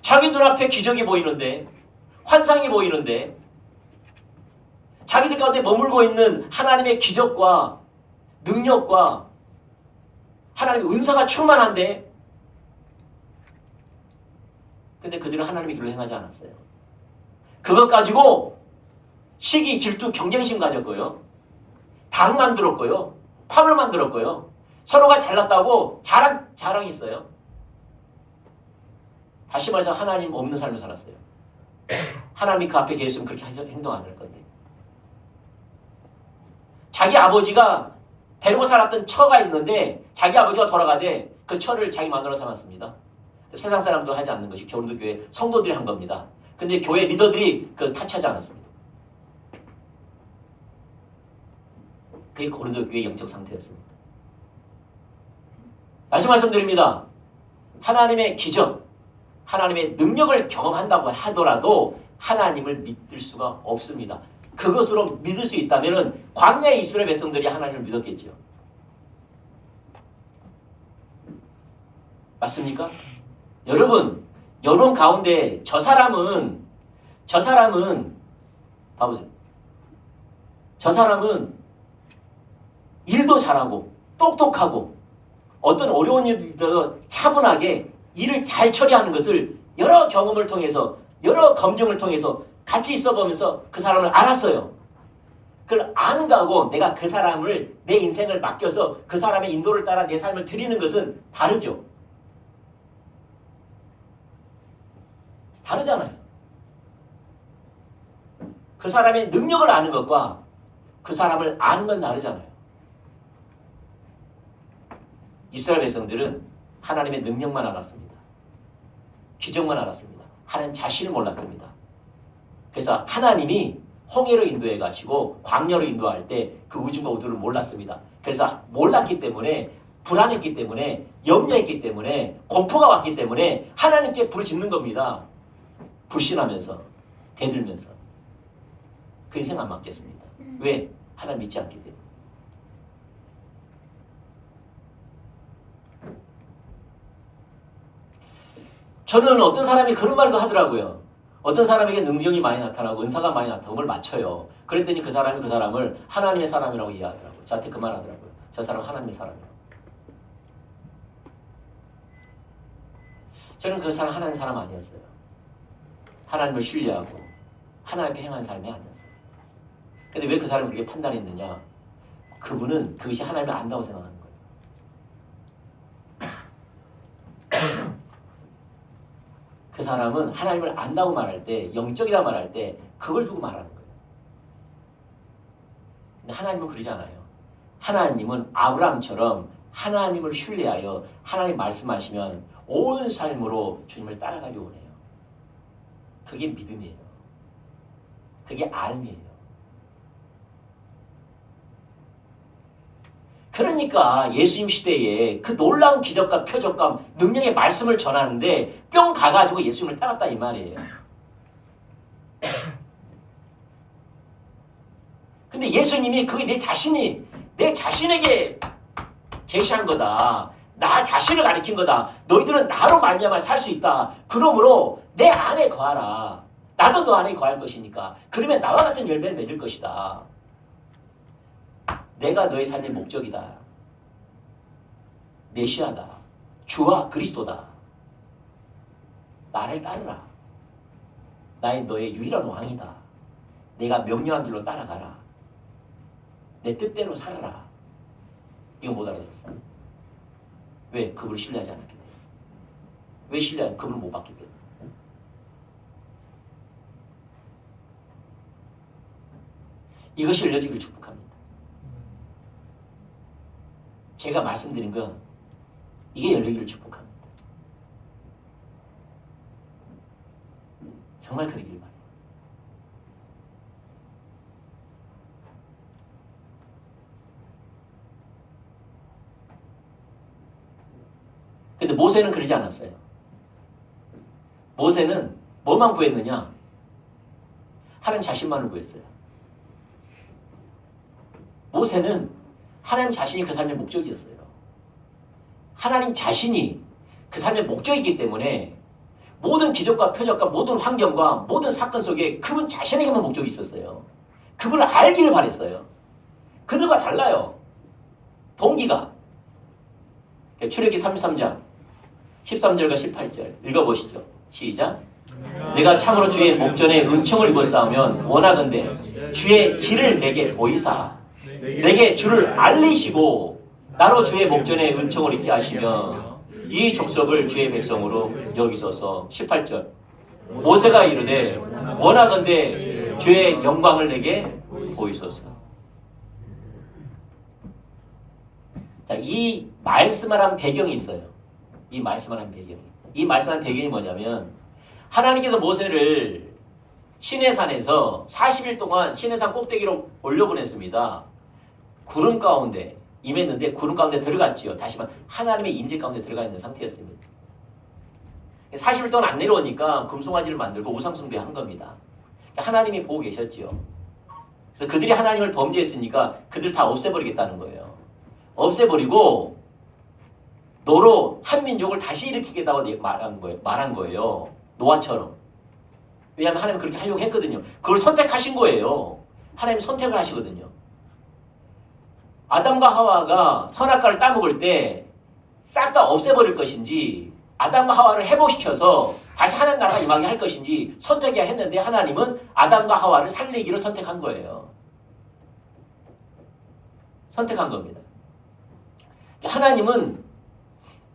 자기 눈앞에 기적이 보이는데, 환상이 보이는데, 자기들 가운데 머물고 있는 하나님의 기적과 능력과 하나님의 은사가 충만한데, 근데 그들은 하나님의 길로 행하지 않았어요. 그것 가지고 시기, 질투, 경쟁심 가졌고요. 당 만들었고요. 팝을 만들었고요. 서로가 잘났다고 자랑이 있어요. 다시 말해서 하나님 없는 삶을 살았어요. 하나님이 그 앞에 계셨으면 그렇게 행동 안 할 건데. 자기 아버지가 데리고 살았던 처가 있는데 자기 아버지가 돌아가되 그 처를 자기 마누라 삼았습니다. 세상 사람도 하지 않는 것이 고린도 교회 성도들이 한 겁니다. 근데 교회 리더들이 그 타치하지 않았습니다. 그게 고린도 교회의 영적 상태였습니다. 다시 말씀드립니다. 하나님의 기적, 하나님의 능력을 경험한다고 하더라도 하나님을 믿을 수가 없습니다. 그것으로 믿을 수 있다면 광야의 이스라엘 백성들이 하나님을 믿었겠죠. 맞습니까? 여러분 가운데 저 사람은 봐보세요. 저 사람은 일도 잘하고 똑똑하고 어떤 어려운 일들도 차분하게 일을 잘 처리하는 것을 여러 경험을 통해서 여러 검증을 통해서 같이 있어보면서 그 사람을 알았어요. 그걸 아는 거하고 내가 그 사람을 내 인생을 맡겨서 그 사람의 인도를 따라 내 삶을 드리는 것은 다르죠. 다르잖아요. 그 사람의 능력을 아는 것과 그 사람을 아는 건 다르잖아요. 이스라엘 백성들은 하나님의 능력만 알았습니다. 기적만 알았습니다. 하나님 자신을 몰랐습니다. 그래서 하나님이 홍해로 인도해 가시고 광야로 인도할 때 그 우중과 우두를 몰랐습니다. 그래서 몰랐기 때문에 불안했기 때문에 염려했기 때문에 공포가 왔기 때문에 하나님께 부르짖는 겁니다. 불신하면서 대들면서 그 인생 안 맡겼습니다. 왜? 하나님 믿지 않기 때문에. 저는 어떤 사람이 그런 말도 하더라고요. 어떤 사람에게 능력이 많이 나타나고 은사가 많이 나타나고 그걸 맞춰요. 그랬더니 그 사람이 그 사람을 하나님의 사람이라고 이해하더라고요. 저한테 그 말 하더라고요. 저 사람은 하나님의 사람이라고. 저는 그 사람 하나님 사람 아니었어요. 하나님을 신뢰하고 하나님께 행한 삶이 아니었어요. 근데 왜 그 사람이 그렇게 판단했느냐? 그분은 그것이 하나님을 안다고 생각하는 거예요. 그 사람은 하나님을 안다고 말할 때, 영적이라 말할 때 그걸 두고 말하는 거예요. 근데 하나님은 그러지 않아요. 하나님은 아브라함처럼 하나님을 신뢰하여 하나님 말씀하시면 온 삶으로 주님을 따라가려고 해요. 그게 믿음이에요. 그게 알미예요. 그러니까 예수님 시대에 그 놀라운 기적과 표적과 능력의 말씀을 전하는데 뿅 가가지고 예수님을 따랐다 이 말이에요. 근데 예수님이 그게 내 자신에게 계시한 거다. 나 자신을 가리킨 거다. 너희들은 나로 말미암아 살 수 있다. 그러므로 내 안에 거하라. 나도 너 안에 거할 것이니까. 그러면 나와 같은 열매를 맺을 것이다. 내가 너의 삶의 목적이다. 메시아다. 주와 그리스도다. 나를 따르라. 너의 유일한 왕이다. 내가 명령한 길로 따라가라. 내 뜻대로 살아라. 이거 못 알아들었어. 왜? 그분을 신뢰하지 않았기 때문에. 왜 신뢰하냐? 그분을 못 받기 때문에. 이것이 열려지기를 축복합니다. 제가 말씀드린 건 이게 열리기를 축복합니다. 정말 그러길 바랍니다. 근데 모세는 그러지 않았어요. 모세는 뭐만 구했느냐? 하나님 자신만을 구했어요. 모세는 하나님 자신이 그 삶의 목적이었어요. 하나님 자신이 그 삶의 목적이기 때문에 모든 기적과 표적과 모든 환경과 모든 사건 속에 그분 자신에게만 목적이 있었어요. 그분을 알기를 바랬어요. 그들과 달라요. 동기가. 출애기 33장 13절과 18절 읽어보시죠. 시작. 내가 참으로 주의 목전에 은총을 입었사오면 원하건대 주의 길을 내게 보이사 내게 주를 알리시고 나로 주의 목전에 은총을 입게 하시며 이 족속을 주의 백성으로 여기소서. 18절 모세가 이르되 원하건대 주의 영광을 내게 보이소서. 자, 이 말씀을 한 배경이 있어요. 이 말씀을 한 배경이. 이 말씀을 한 배경이 뭐냐면 하나님께서 모세를 시내산에서 40일 동안 시내산 꼭대기로 올려보냈습니다. 구름 가운데 임했는데 구름 가운데 들어갔지요. 다시 말해 하나님의 임재 가운데 들어가 있는 상태였습니다. 40일 동안 안 내려오니까 금송아지를 만들고 우상숭배한 겁니다. 하나님이 보고 계셨지요. 그래서 그들이 하나님을 범죄했으니까 그들 다 없애버리겠다는 거예요. 없애버리고 너로 한 민족을 다시 일으키겠다고 말한 거예요. 노아처럼. 왜냐하면 하나님은 그렇게 하려고 했거든요. 그걸 선택하신 거예요. 하나님 선택을 하시거든요. 아담과 하와가 선악과를 따먹을 때 싹 다 없애버릴 것인지 아담과 하와를 회복시켜서 다시 하나님 나라가 임하게 할 것인지 선택해야 했는데 하나님은 아담과 하와를 살리기를 선택한 거예요. 선택한 겁니다. 하나님은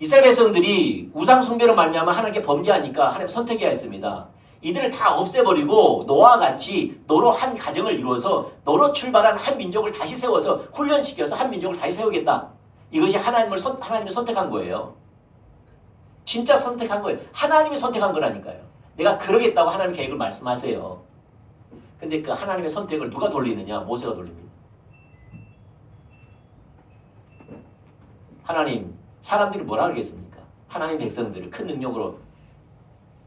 이스라엘 백성들이 우상 숭배로 말미암아 하나님께 범죄하니까 하나님 선택해야 했습니다. 이들을 다 없애버리고 노아와 같이 너로 한 가정을 이루어서 너로 출발한 한 민족을 다시 세워서 훈련시켜서 한 민족을 다시 세우겠다. 이것이 하나님이 선택한 거예요. 진짜 선택한 거예요. 하나님이 선택한 거라니까요. 내가 그러겠다고 하나님 계획을 말씀하세요. 근데 그 하나님의 선택을 누가 돌리느냐? 모세가 돌립니다. 하나님, 사람들이 뭐라 그러겠습니까? 하나님 백성들을 큰 능력으로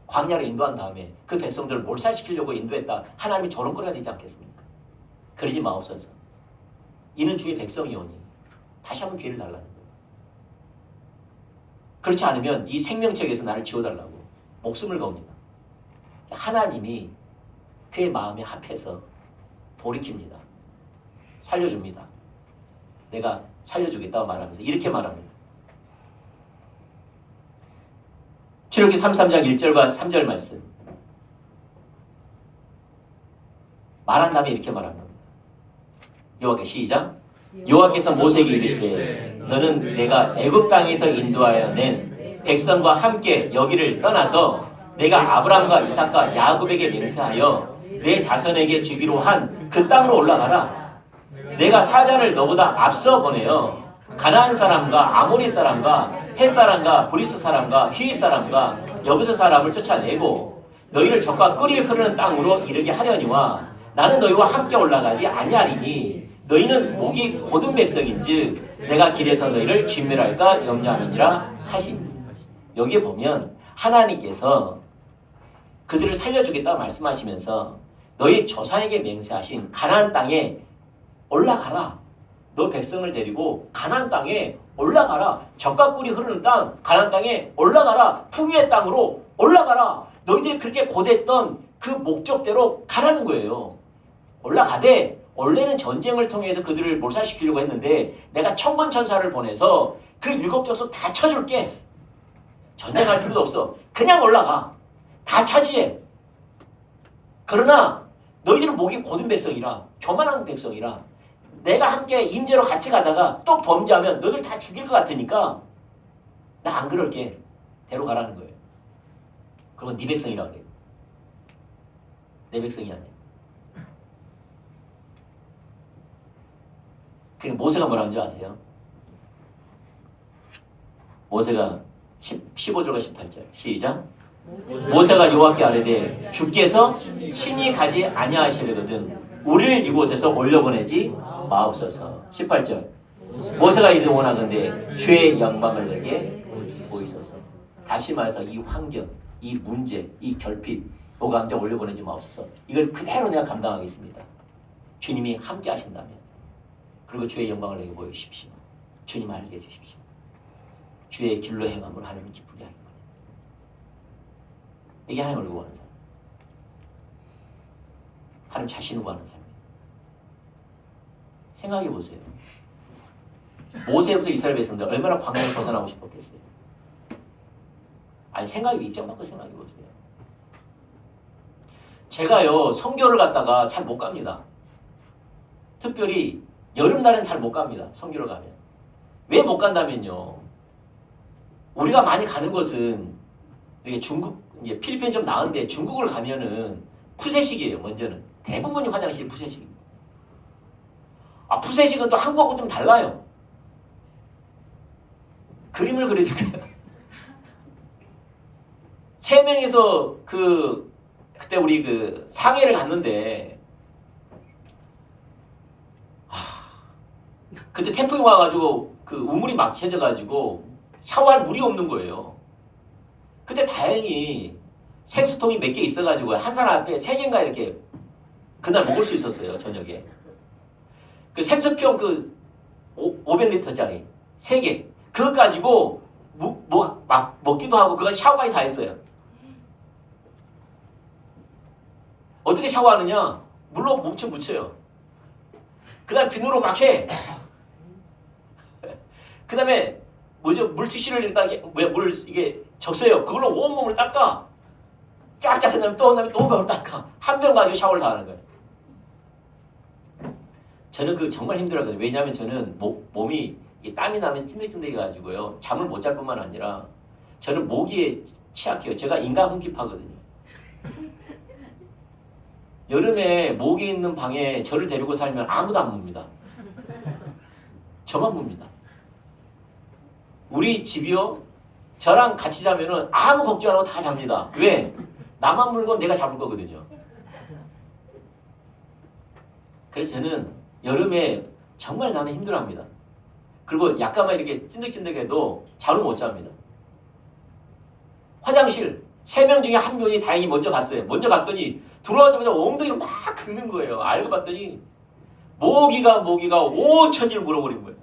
광야로 인도한 다음에 그 백성들을 몰살시키려고 인도했다. 하나님이 저런 거라 되지 않겠습니까? 그러지 마옵소서. 이는 주의 백성이오니 다시 한번 기회를 달라는 거예요. 그렇지 않으면 이 생명책에서 나를 지워달라고 목숨을 겁니다. 하나님이 그의 마음에 합해서 돌이킵니다. 살려줍니다. 내가 살려주겠다고 말하면서 이렇게 말합니다. 출애굽기 33장 1절과 3절 말씀. 말한 다음에 이렇게 말한 겁니다. 여호와께 시작. 여호와께서 모세에게 이르시되 너는 내가 애굽 땅에서 인도하여 낸 백성과 함께 여기를 떠나서 내가 아브라함과 이삭과 야곱에게 맹세하여 내 자손에게 주기로 한 그 땅으로 올라가라. 내가 사자를 너보다 앞서 보내어 가나안 사람과 아모리 사람과 헷 사람과 브리스 사람과 히윗 사람과 여부스 사람을 쫓아내고 너희를 적과 끓이 흐르는 땅으로 이르게 하려니와 나는 너희와 함께 올라가지 아니하리니 너희는 목이 곧은 백성인즉 내가 길에서 너희를 진멸할까 염려함이니라 하시니. 여기에 보면 하나님께서 그들을 살려주겠다고 말씀하시면서 너희 조상에게 맹세하신 가나안 땅에 올라가라. 너 백성을 데리고 가나안 땅에 올라가라. 젖과 꿀이 흐르는 땅 가나안 땅에 올라가라. 풍요의 땅으로 올라가라. 너희들이 그렇게 고됐던 그 목적대로 가라는 거예요. 올라가되 원래는 전쟁을 통해서 그들을 몰살시키려고 했는데 내가 천군천사를 보내서 그 7족속 다 쳐줄게. 전쟁할 필요도 없어. 그냥 올라가. 다 차지해. 그러나 너희들은 목이 곧은 백성이라 교만한 백성이라 내가 함께 임재로 같이 가다가 또 범죄하면 너희들 다 죽일 것 같으니까 나 안 그럴게. 데려가라는 거예요. 그건 네 백성이라 그래요. 내 백성이 아니야. 그러니까 모세가 뭐라는 줄 아세요? 모세가 15절과 18절 시작. 모세가 여호와께 아뢰되 주께서 친히 가지 아니하시려거든 우리를 이곳에서 올려보내지 마옵소서. 18절 모세가 이르되 원하건대 주의 영광을 내게 보이소서. 다시 말해서 이 환경, 이 문제, 이 결핍 요 가운데 올려보내지 마옵소서. 이걸 그대로 내가 감당하겠습니다. 주님이 함께 하신다면. 그리고 주의 영광을 내게 보여주십시오. 주님 알게 해주십시오. 주의 길로 행함을 하나님 기쁘게 하기 바랍니다. 이게 하나님을 구하는 삶. 하나님 자신을 구하는 삶이에요. 생각해 보세요. 모세부터 이스라엘 백성들 얼마나 광야를 벗어나고 싶었겠어요. 아니 생각이 입장 바꿔 생각해 보세요. 제가요 선교를 갔다가 잘 못 갑니다. 특별히 여름날은 잘 못 갑니다. 선교를 가면. 왜 못 간다면요. 우리가 많이 가는 곳은 이게 중국, 이제 필리핀 좀 나은데 중국을 가면은 푸세식이에요. 먼저는 대부분이 화장실 푸세식입니다. 아 푸세식은 또 한국하고 좀 달라요. 그림을 그려줄게요. 3명이서 그때 우리 그 상해를 갔는데 그때 태풍이 와가지고 그 우물이 막혀져가지고 샤워할 물이 없는 거예요. 그때 다행히 생수통이 몇 개 있어가지고 한 사람 앞에 3개인가 이렇게 그날 먹을 수 있었어요. 저녁에. 그 생수병 그 500리터짜리 3개 그거 가지고 막 먹기도 하고 그거 샤워까지 다 했어요. 어떻게 샤워하느냐? 물로 몸좀 묻혀요. 그 다음에 비누로 막 해. 그 다음에 뭐죠? 물티슈를 일단 물 이게 적셔요. 그걸로 온몸을 닦아. 쫙쫙 한 다음에 또 온몸을 닦아. 한 병 가지고 샤워를 다 하는 거예요. 저는 그 정말 힘들었거든요. 왜냐하면 저는 몸이 땀이 나면 찐득찐득해가지고요. 잠을 못 잘 뿐만 아니라 저는 모기에 취약해요. 제가 인간 홍기파거든요. 여름에 모기 있는 방에 저를 데리고 살면 아무도 안 뭅니다. 저만 뭅니다. 우리 집이요. 저랑 같이 자면은 아무 걱정 안 하고 다 잡니다. 왜? 나만 물건 내가 잡을 거거든요. 그래서 저는 여름에 정말 나는 힘들어합니다. 그리고 약간만 이렇게 찐득찐득해도 잠을 못 잡니다. 화장실 3명 중에 1명이 다행히 먼저 갔어요. 먼저 갔더니 들어가자마자 엉덩이를 막 긁는 거예요. 알고 봤더니 모기가 온 천지를 물어버린 거예요.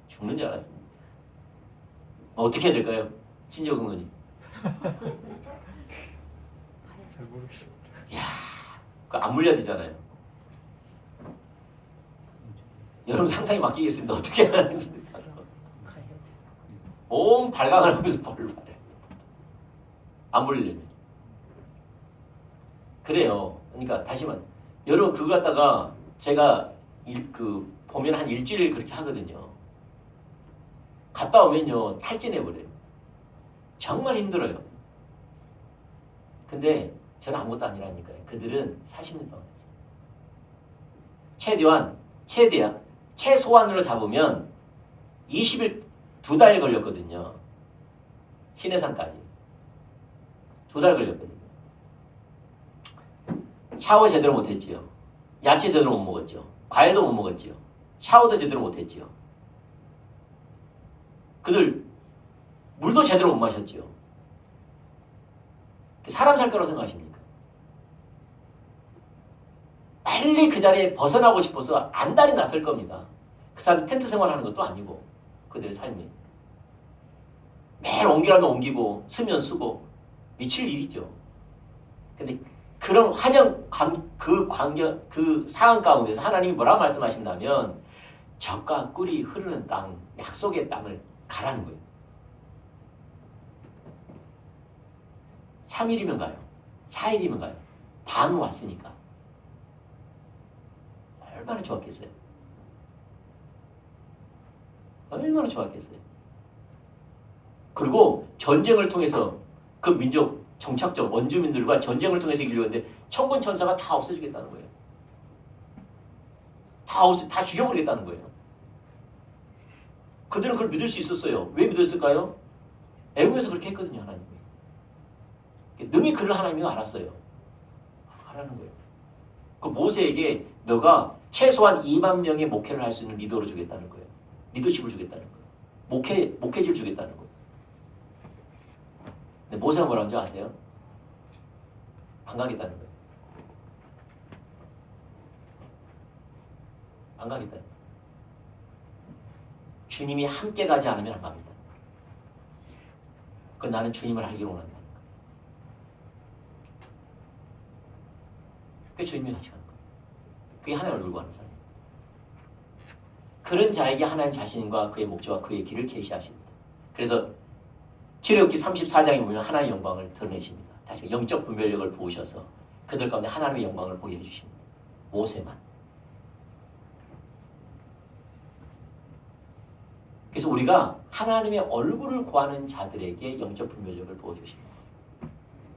죽는 줄 알았습니다. 어떻게 해야 될까요? 친정 성도님. 잘 모르겠습니다. 이야, 그거 안 물려야 되잖아요. 여러분 상상이 맡기겠습니다. 어떻게 해야 하는지. 온 발광을 하면서 벌을 받아요. 안 물리려면. 그래요. 그러니까 다시 말, 여러분 그거 갖다가 제가 보면 한 일주일 그렇게 하거든요. 갔다 오면요 탈진해버려요. 정말 힘들어요. 근데 저는 아무것도 아니라니까요. 그들은 40년 동안 최소한으로 잡으면 20일 2달 걸렸거든요. 신해산까지 2달 걸렸거든요. 샤워 제대로 못했지요. 야채 제대로 못 먹었죠. 과일도 못 먹었지요. 샤워도 제대로 못했지요. 그들 물도 제대로 못 마셨지요. 사람 살 거라고 생각하십니까? 빨리 그 자리에 벗어나고 싶어서 안달이 났을 겁니다. 그 사람이 텐트 생활하는 것도 아니고 그들의 삶이 매일 옮기라면 옮기고 쓰면 쓰고 미칠 일이죠. 근데 그런 그 상황 가운데서 하나님이 뭐라고 말씀하신다면 젖과 꿀이 흐르는 땅, 약속의 땅을 가라는 거예요. 3일이면 가요. 4일이면 가요. 반 왔으니까. 얼마나 좋았겠어요. 얼마나 좋았겠어요. 그리고 전쟁을 통해서 그 민족 정착적 원주민들과 전쟁을 통해서 이기려는데 천군 천사가 다 없어지겠다는 거예요. 다 죽여버리겠다는 거예요. 그들은 그걸 믿을 수 있었어요. 왜 믿었을까요? 애국에서 그렇게 했거든요. 하나님이. 능히 그를 하나님이 알았어요. 하라는 거예요. 그 모세에게 너가 최소한 2만 명의 목회를 할 수 있는 리더를 주겠다는 거예요. 리더십을 주겠다는 거예요. 목회지를 주겠다는 거예요. 근데 모세가 뭐라는 줄 아세요? 안 가겠다는 거예요. 안 가겠다는 거예요. 주님이 함께 가지 않으면 안 갑니다. 그건 나는 주님을 알기로 원한다. 그게 주님이 같이 가는 거예요. 그게 하나님 얼굴 보는 사람. 그런 자에게 하나님 자신과 그의 목적과 그의 길을 계시하십니다. 그래서 출애굽기 34장에 보면 하나님의 영광을 드러내십니다. 다시 영적 분별력을 부으셔서 그들 가운데 하나님의 영광을 보게 해주십니다. 모세만. 그래서 우리가 하나님의 얼굴을 구하는 자들에게 영적 분별력을 부어주십니다.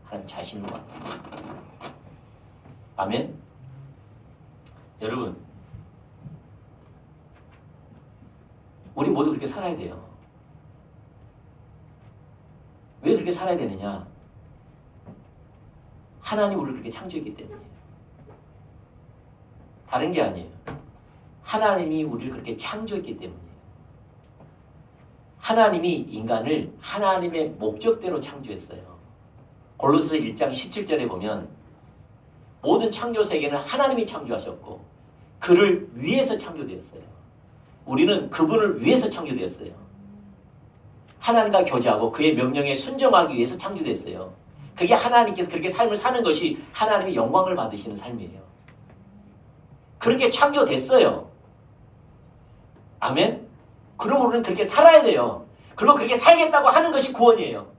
하나님 자신을 구합니다. 아멘. 여러분, 우리 모두 그렇게 살아야 돼요. 왜 그렇게 살아야 되느냐? 하나님 우리를 그렇게 창조했기 때문이에요. 다른 게 아니에요. 하나님이 우리를 그렇게 창조했기 때문이에요. 하나님이 인간을 하나님의 목적대로 창조했어요. 골로새서 1장 17절에 보면 모든 창조 세계는 하나님이 창조하셨고 그를 위해서 창조되었어요. 우리는 그분을 위해서 창조되었어요. 하나님과 교제하고 그의 명령에 순종하기 위해서 창조됐어요. 그게 하나님께서 그렇게 삶을 사는 것이 하나님이 영광을 받으시는 삶이에요. 그렇게 창조됐어요. 아멘? 그럼 우리는 그렇게 살아야 돼요. 그리고 그렇게 살겠다고 하는 것이 구원이에요.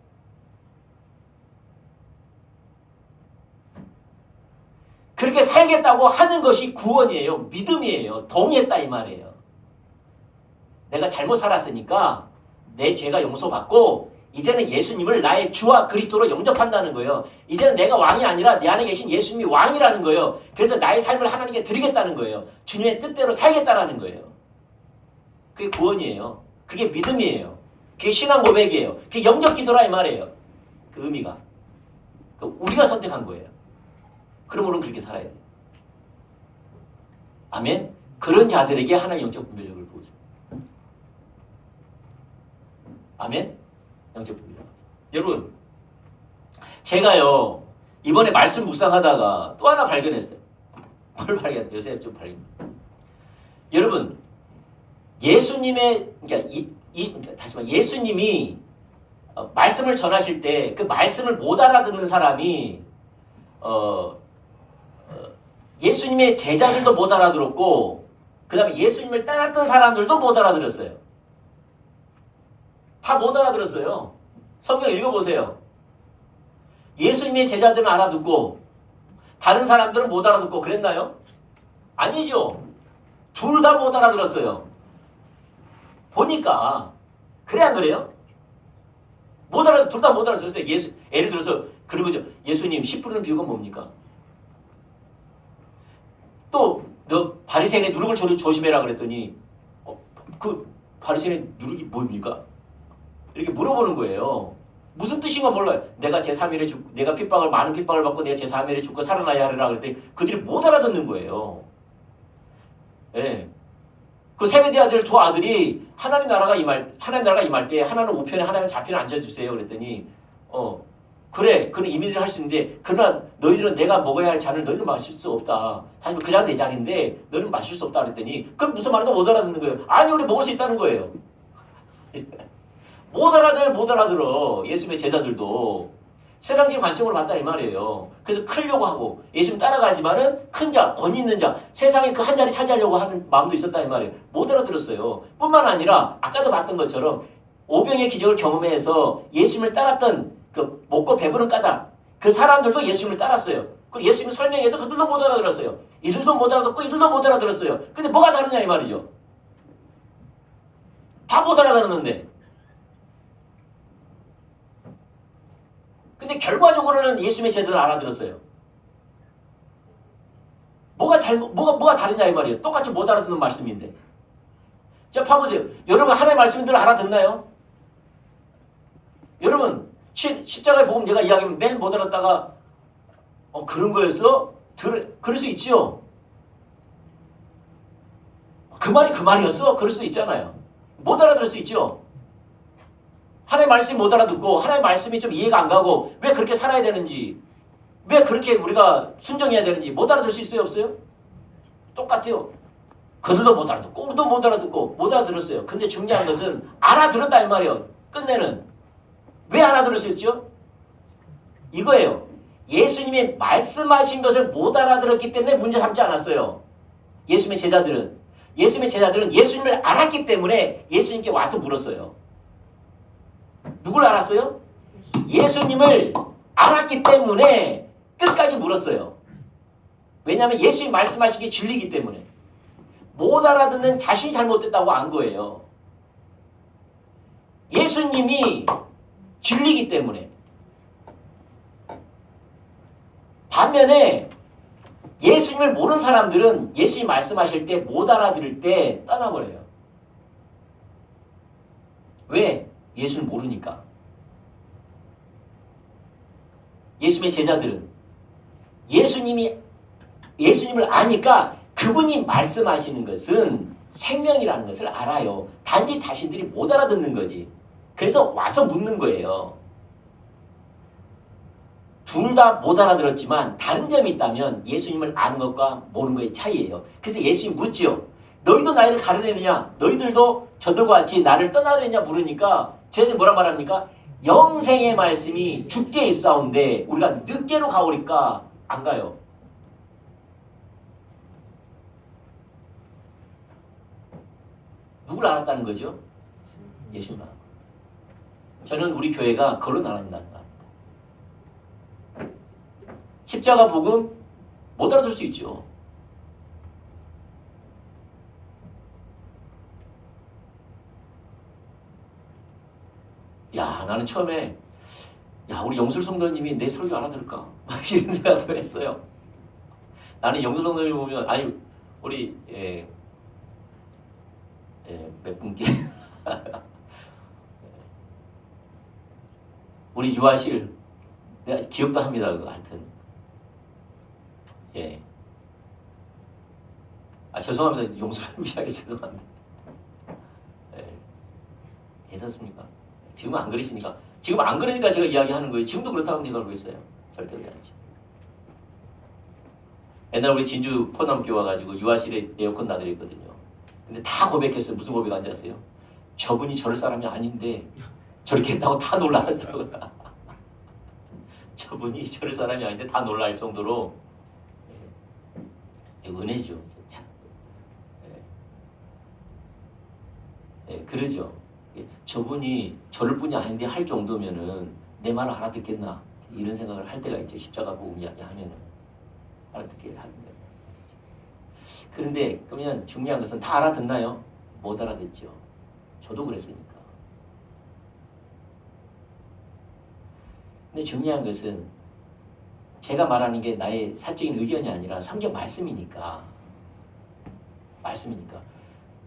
그렇게 살겠다고 하는 것이 구원이에요. 믿음이에요. 동의했다 이 말이에요. 내가 잘못 살았으니까 내 죄가 용서받고 이제는 예수님을 나의 주와 그리스도로 영접한다는 거예요. 이제는 내가 왕이 아니라 내 안에 계신 예수님이 왕이라는 거예요. 그래서 나의 삶을 하나님께 드리겠다는 거예요. 주님의 뜻대로 살겠다라는 거예요. 그게 구원이에요. 그게 믿음이에요. 그게 신앙 고백이에요. 그게 영접 기도라 이 말이에요. 그 의미가. 우리가 선택한 거예요. 그럼 우리는 그렇게 살아야 돼요. 아멘. 그런 자들에게 하나님 영적 분별력을 보세요. 아멘. 영적 분별력. 여러분, 제가요 이번에 말씀 묵상하다가 또 하나 발견했어요. 뭘 발견했어요? 요새 좀 발견. 여러분, 예수님의 그러니까 다시 말 예수님이 말씀을 전하실 때 그 말씀을 못 알아듣는 사람이 예수님의 제자들도 못 알아들었고 그 다음에 예수님을 따랐던 사람들도 못 알아들었어요. 다 못 알아들었어요. 성경 읽어보세요. 예수님의 제자들은 알아듣고 다른 사람들은 못 알아듣고 그랬나요? 아니죠. 둘 다 못 알아들었어요. 보니까 그래 안 그래요? 둘 다 못 알아들었어요. 예를 들어서 그런 거죠. 예수님 10%는 비유가 뭡니까? 또 너 바리새인의 누룩을 조심해라 그랬더니 그 바리새인의 누룩이 뭡니까? 이렇게 물어보는 거예요. 무슨 뜻인가 몰라요. 내가 제3일에 내가 많은 핍박을 받고 내가 제3일에 죽고 살아나야 하리라 그랬더니 그들이 못 알아듣는 거예요. 예. 그 세베대 아들 두 아들이 하나님 나라가 임할 때 하나는 우편에 하나는 좌편에 앉아주세요 그랬더니 그래 그는 이민을 할 수 있는데 그러나 너희들은 내가 먹어야 할 잔을 너희는 마실 수 없다. 사실 그 잔은 내 잔인데 너희는 마실 수 없다 그랬더니 그럼 무슨 말인가 못 알아듣는 거예요. 아니 우리 먹을 수 있다는 거예요. 못 알아들어. 예수님의 제자들도 세상적인 관점으로 봤다 이 말이에요. 그래서 크려고 하고 예수님 따라가지만은 큰 자, 권위 있는 자, 세상에 그 한 자리 차지하려고 하는 마음도 있었다 이 말이에요. 못 알아들었어요. 뿐만 아니라 아까도 봤던 것처럼 오병의 기적을 경험해서 예수님을 따랐던 그 먹고 배부른 까닭 그 사람들도 예수님을 따랐어요. 그 예수님이 설명해도 그들도 못 알아들었어요. 이들도 못 알아듣고 이들도 못 알아들었어요. 근데 뭐가 다르냐 이 말이죠. 다 못 알아들었는데. 근데 결과적으로는 예수님의 제자들은 알아들었어요. 뭐가 다르냐 이 말이에요. 똑같이 못 알아듣는 말씀인데. 자, 봐보세요. 여러분 하나님의 말씀들 알아듣나요? 여러분 십자가의 복음 내가 이야기하면 맨 못 알았다가 그런 거였어? 그럴 수 있지요. 그 말이 그 말이었어? 그럴 수 있잖아요. 못 알아들을 수 있죠. 하나님의 말씀이 못 알아듣고 하나님의 말씀이 좀 이해가 안 가고 왜 그렇게 살아야 되는지 왜 그렇게 우리가 순종해야 되는지 못 알아들을 수 있어요? 없어요? 똑같아요. 그들도 못 알아듣고 우리도 못 알아듣고 못 알아들었어요. 근데 중요한 것은 알아들었다 이 말이에요. 끝내는. 왜 알아들을 수 있죠? 이거예요. 예수님이 말씀하신 것을 못 알아들었기 때문에 문제 삼지 않았어요. 예수님의 제자들은 예수님을 알았기 때문에 예수님께 와서 물었어요. 누굴 알았어요? 예수님을 알았기 때문에 끝까지 물었어요. 왜냐하면 예수님 말씀하신 게 진리이기 때문에. 못 알아듣는 자신이 잘못됐다고 안 거예요. 예수님이 진리이기 때문에. 반면에 예수님을 모르는 사람들은 예수님 말씀하실 때 못 알아들을 때 떠나버려요. 왜? 예수를 모르니까. 예수님의 제자들은 예수님을 아니까 그분이 말씀하시는 것은 생명이라는 것을 알아요. 단지 자신들이 못 알아듣는 거지. 그래서 와서 묻는 거예요. 둘 다 못 알아들었지만 다른 점이 있다면 예수님을 아는 것과 모르는 것의 차이예요. 그래서 예수님 묻지요. 너희도 나를 가르내느냐? 너희들도 저들과 같이 나를 떠나려냐 물으니까 쟤는 뭐라 말합니까? 영생의 말씀이 죽게 있사온데 우리가 늦게로 가오리까 안 가요. 누굴 알았다는 거죠? 예수님 알았다. 저는 우리 교회가 그걸로 나눈다는 겁니다. 십자가 복음 못 알아들 수 있죠. 야, 나는 처음에 우리 영술 성도님이 내 설교 알아들을까? 이런 생각도 했어요. 나는 영술 성도님 보면 우리 몇 분께 우리 유아실 내가 기억도 합니다. 그거 하여튼 죄송합니다. 용서를 미하게 죄송합니다. 괜찮습니까? 지금은 안 그러시니까. 지금 안 그러니까 제가 이야기하는 거예요. 지금도 그렇다고 생각하고 있어요. 절대 그렇지 않지. 옛날 우리 진주 포남교 와가지고 유아실에 에어컨 놔드렸거든요. 근데 다 고백했어요. 무슨 고백 한지 아세요? 저분이 저럴 사람이 아닌데 저렇게 했다고 다 놀라더라고요. 저분이 저럴 사람이 아닌데 다 놀랄 정도로 은혜죠. 진짜. 그러죠. 저분이 저럴 뿐이 아닌데 할 정도면은 내 말을 알아듣겠나 이런 생각을 할 때가 있죠. 십자가 복음 이야기하면은 알아듣게 하는데. 그런데 그러면 중요한 것은 다 알아듣나요? 못 알아듣죠. 저도 그랬으니까. 근데 중요한 것은 제가 말하는 게 나의 사적인 의견이 아니라 성경 말씀이니까.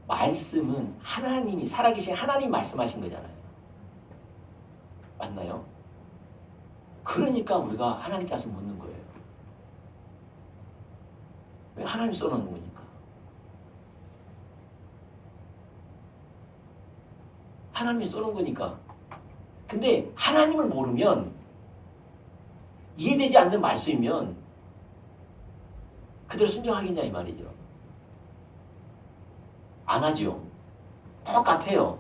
말씀은 하나님이 살아계신 하나님 말씀하신 거잖아요. 맞나요? 그러니까 우리가 하나님께 가서 묻는 거예요. 왜? 하나님 써놓은 거니까. 하나님이 써놓은 거니까. 근데 하나님을 모르면 이해되지 않는 말씀이면 그대로 순종하겠냐 이 말이죠. 안 하죠. 똑같아요.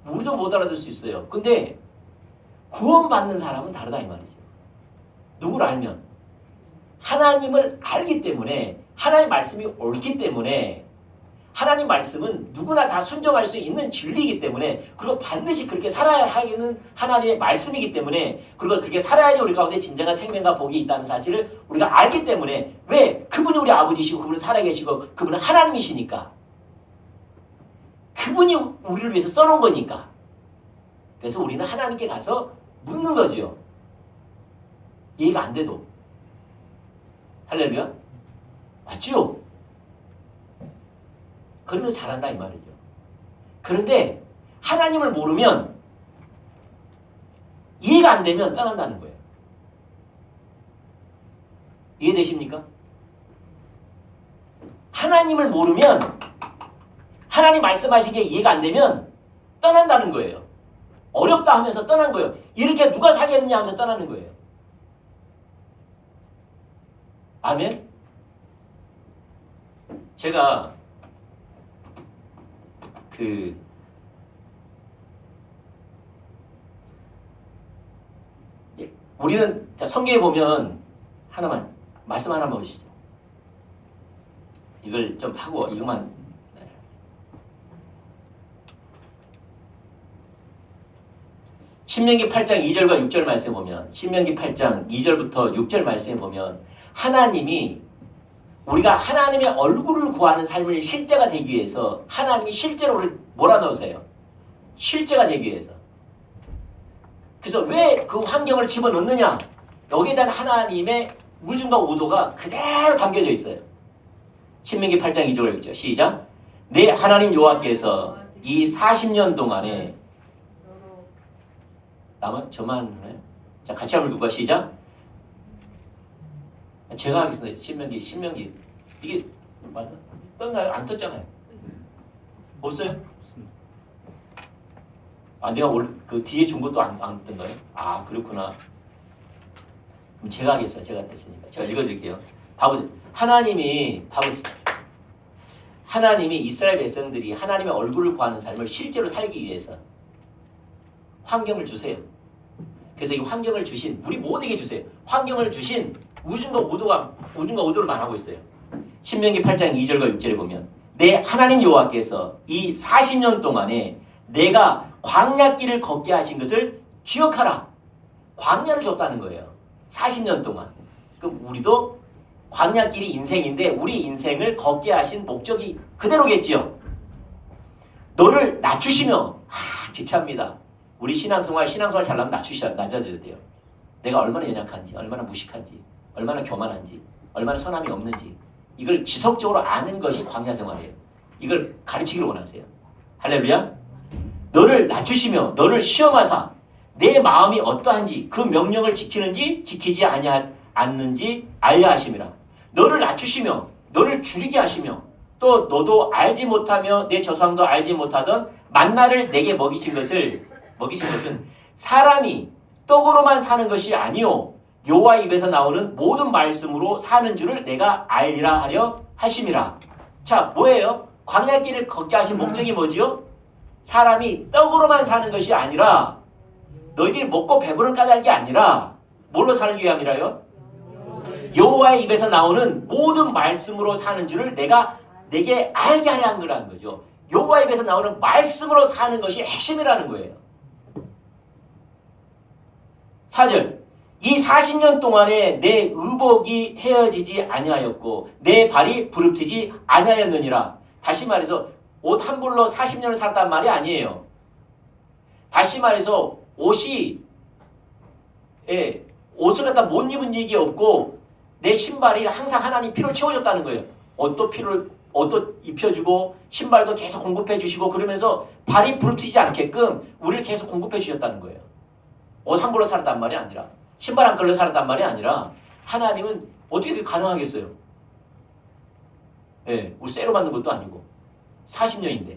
우리도 못 알아들 수 있어요. 근데 구원받는 사람은 다르다 이 말이죠. 누구를 알면? 하나님을 알기 때문에, 하나님 말씀이 옳기 때문에, 하나님 말씀은 누구나 다 순종할 수 있는 진리이기 때문에, 그리고 반드시 그렇게 살아야 하는 하나님의 말씀이기 때문에, 그리고 그렇게 살아야지 우리 가운데 진정한 생명과 복이 있다는 사실을 우리가 알기 때문에. 왜? 그분이 우리 아버지시고 그분은 살아계시고 그분은 하나님이시니까. 그분이 우리를 위해서 써놓은 거니까. 그래서 우리는 하나님께 가서 묻는 거죠. 이해가 안 돼도. 할렐루야? 맞죠? 그러면 잘한다 이 말이죠. 그런데 하나님을 모르면, 이해가 안 되면 떠난다는 거예요. 이해되십니까? 하나님을 모르면, 하나님 말씀하신 게 이해가 안 되면 떠난다는 거예요. 어렵다 하면서 떠난 거예요. 이렇게 누가 살겠느냐 하면서 떠나는 거예요. 아멘? 제가 우리는 성경에 보면 하나만 말씀 하나만 보시죠. 이걸 좀 하고 이것만. 신명기 8장 2절과 6절 말씀에 보면, 신명기 8장 2절부터 6절 말씀에 보면 하나님이 우리가 하나님의 얼굴을 구하는 삶을 실제가 되기 위해서 하나님이 실제로 우리를 몰아넣으세요. 실제가 되기 위해서. 그래서 왜 그 환경을 집어넣느냐? 여기에 대한 하나님의 우중과 오도가 그대로 담겨져 있어요. 신명기 8장 2절 읽죠. 시작. 내 하나님 여호와께서 이 40년 동안에 저만 하나요? 자, 같이 한번 읽어봐. 시작. 제가 하겠습니다. 신명기 이게 맞나? 떴나요? 안 떴잖아요. 없어요? 내가 그 뒤에 준 것도 안 뜬가요? 그렇구나. 그럼 제가 하겠어요. 제가 됐으니까 제가 읽어드릴게요. 하나님이 이스라엘 백성들이 하나님의 얼굴을 구하는 삶을 실제로 살기 위해서 환경을 주세요. 그래서 이 환경을 주신, 우리 모두에게 주세요. 환경을 주신 우중과 오도를 말하고 있어요. 신명기 8장 2절과 6절에 보면 내 하나님 여호와께서 이 40년 동안에 내가 광야길을 걷게 하신 것을 기억하라. 광야를 줬다는 거예요. 40년 동안. 그럼 우리도 광야길이 인생인데 우리 인생을 걷게 하신 목적이 그대로겠지요. 너를 낮추시며, 기차입니다. 우리 신앙생활 잘하면 낮아져야 돼요. 내가 얼마나 연약한지, 얼마나 무식한지, 얼마나 교만한지, 얼마나 선함이 없는지 이걸 지속적으로 아는 것이 광야 생활이에요. 이걸 가르치기를 원하세요. 할렐루야. 너를 낮추시며 너를 시험하사 내 마음이 어떠한지 그 명령을 지키는지 지키지 않는지 알려 하심이라. 너를 낮추시며 너를 줄이게 하시며 또 너도 알지 못하며 내 조상도 알지 못하던 만나를 내게 먹이신 것은 사람이 떡으로만 사는 것이 아니요 여호와 입에서 나오는 모든 말씀으로 사는 줄을 내가 알리라 하려 하심이라. 자, 뭐예요? 광야길을 걷게 하신 목적이 뭐지요? 사람이 떡으로만 사는 것이 아니라, 너희들이 먹고 배부른 까닭이 아니라 뭘로 살기 위함이라요? 여호와의 입에서 나오는 모든 말씀으로 사는 줄을 내가 내게 알게 하려 한 거라는 거죠. 여호와 입에서 나오는 말씀으로 사는 것이 핵심이라는 거예요. 4절 이 40년 동안에 내 의복이 헤어지지 아니하였고 내 발이 부릅뜨지 아니하였느니라. 다시 말해서 옷 한 벌로 40년을 살았단 말이 아니에요. 다시 말해서 옷을 갖다 못 입은 적이 없고 내 신발이 항상 하나님 피로 채워졌다는 거예요. 옷도 입혀주고 신발도 계속 공급해 주시고 그러면서 발이 부르트지 않게끔 우리를 계속 공급해 주셨다는 거예요. 옷 한 벌로 살았단 말이 아니라 신발 한 걸로 살았단 말이 아니라 하나님은 어떻게 그게 가능하겠어요? 우리 쇠로 만든 것도 아니고 40년인데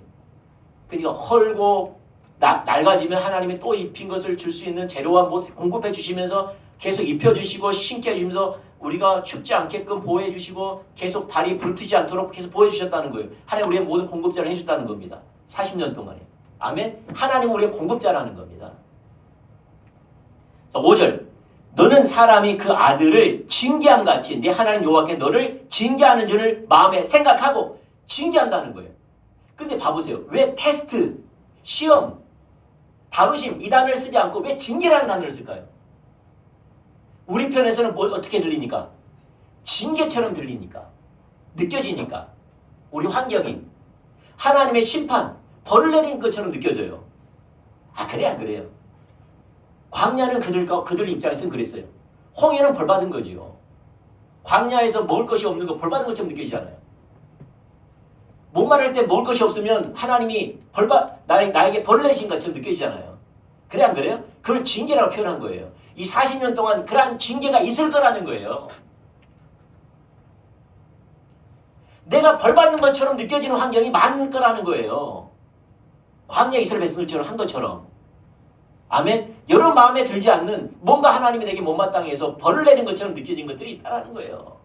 그러니까 헐고 낡아지면 하나님이 또 입힌 것을 줄 수 있는 재료와 뭐 공급해 주시면서 계속 입혀주시고 신게 해주면서 우리가 춥지 않게끔 보호해 주시고 계속 발이 부르트지 않도록 계속 보호해 주셨다는 거예요. 하나님 우리의 모든 공급자를 해줬다는 겁니다. 40년 동안에. 아멘. 하나님 우리의 공급자라는 겁니다. 5절 너는 사람이 그 아들을 징계함 같이 네 하나님 여호와께 너를 징계하는 줄을 마음에 생각하고 징계한다는 거예요. 근데 봐보세요. 왜 테스트, 시험, 다루심 이 단어를 쓰지 않고 왜 징계라는 단어를 쓸까요? 우리 편에서는 어떻게 들리니까? 징계처럼 들리니까. 느껴지니까. 우리 환경이. 하나님의 심판, 벌을 내리는 것처럼 느껴져요. 아 그래 안 그래요? 광야는 그들 입장에서는 그랬어요. 홍해는 벌 받은 거지요. 광야에서 먹을 것이 없는 거 벌 받은 것처럼 느껴지잖아요. 목마를 때 먹을 것이 없으면 하나님이 나에게 벌을 내신 것처럼 느껴지잖아요. 그래 안 그래요? 그걸 징계라고 표현한 거예요. 이 40년 동안 그러한 징계가 있을 거라는 거예요. 내가 벌 받는 것처럼 느껴지는 환경이 많을 거라는 거예요. 광야 이스라엘 백성들처럼 한 것처럼. 아멘. 여러분 마음에 들지 않는 뭔가 하나님이 내게 못마땅히 해서 벌을 내린 것처럼 느껴진 것들이 있다는 거예요.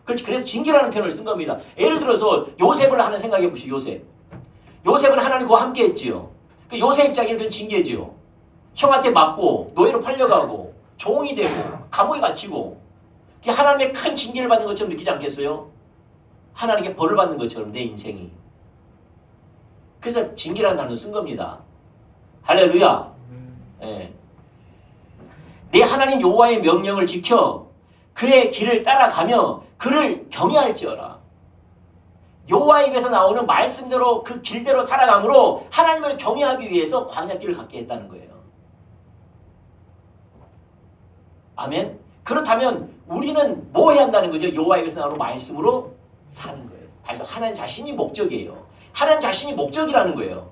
그래서 징계라는 표현을 쓴 겁니다. 예를 들어서 요셉을 하나 생각해 보시오. 요셉은 하나님 그와 함께 했지요. 그 요셉 입장에는 그건 징계지요. 형한테 맞고 노예로 팔려가고 종이 되고 감옥에 갇히고 하나님의 큰 징계를 받는 것처럼 느끼지 않겠어요? 하나님께 벌을 받는 것처럼 내 인생이. 그래서 징계라는 단어를 쓴 겁니다. 할렐루야. 네. 내 하나님 여호와의 명령을 지켜 그의 길을 따라가며 그를 경외할지어라. 여호와의 입에서 나오는 말씀대로 그 길대로 살아감으로 하나님을 경외하기 위해서 광야길을 갖게 했다는 거예요. 아멘. 그렇다면 우리는 뭐 해야 한다는 거죠? 여호와의 입에서 나오는 말씀으로 사는 거예요. 다시 하나님 자신이 목적이에요. 하나님 자신이 목적이라는 거예요.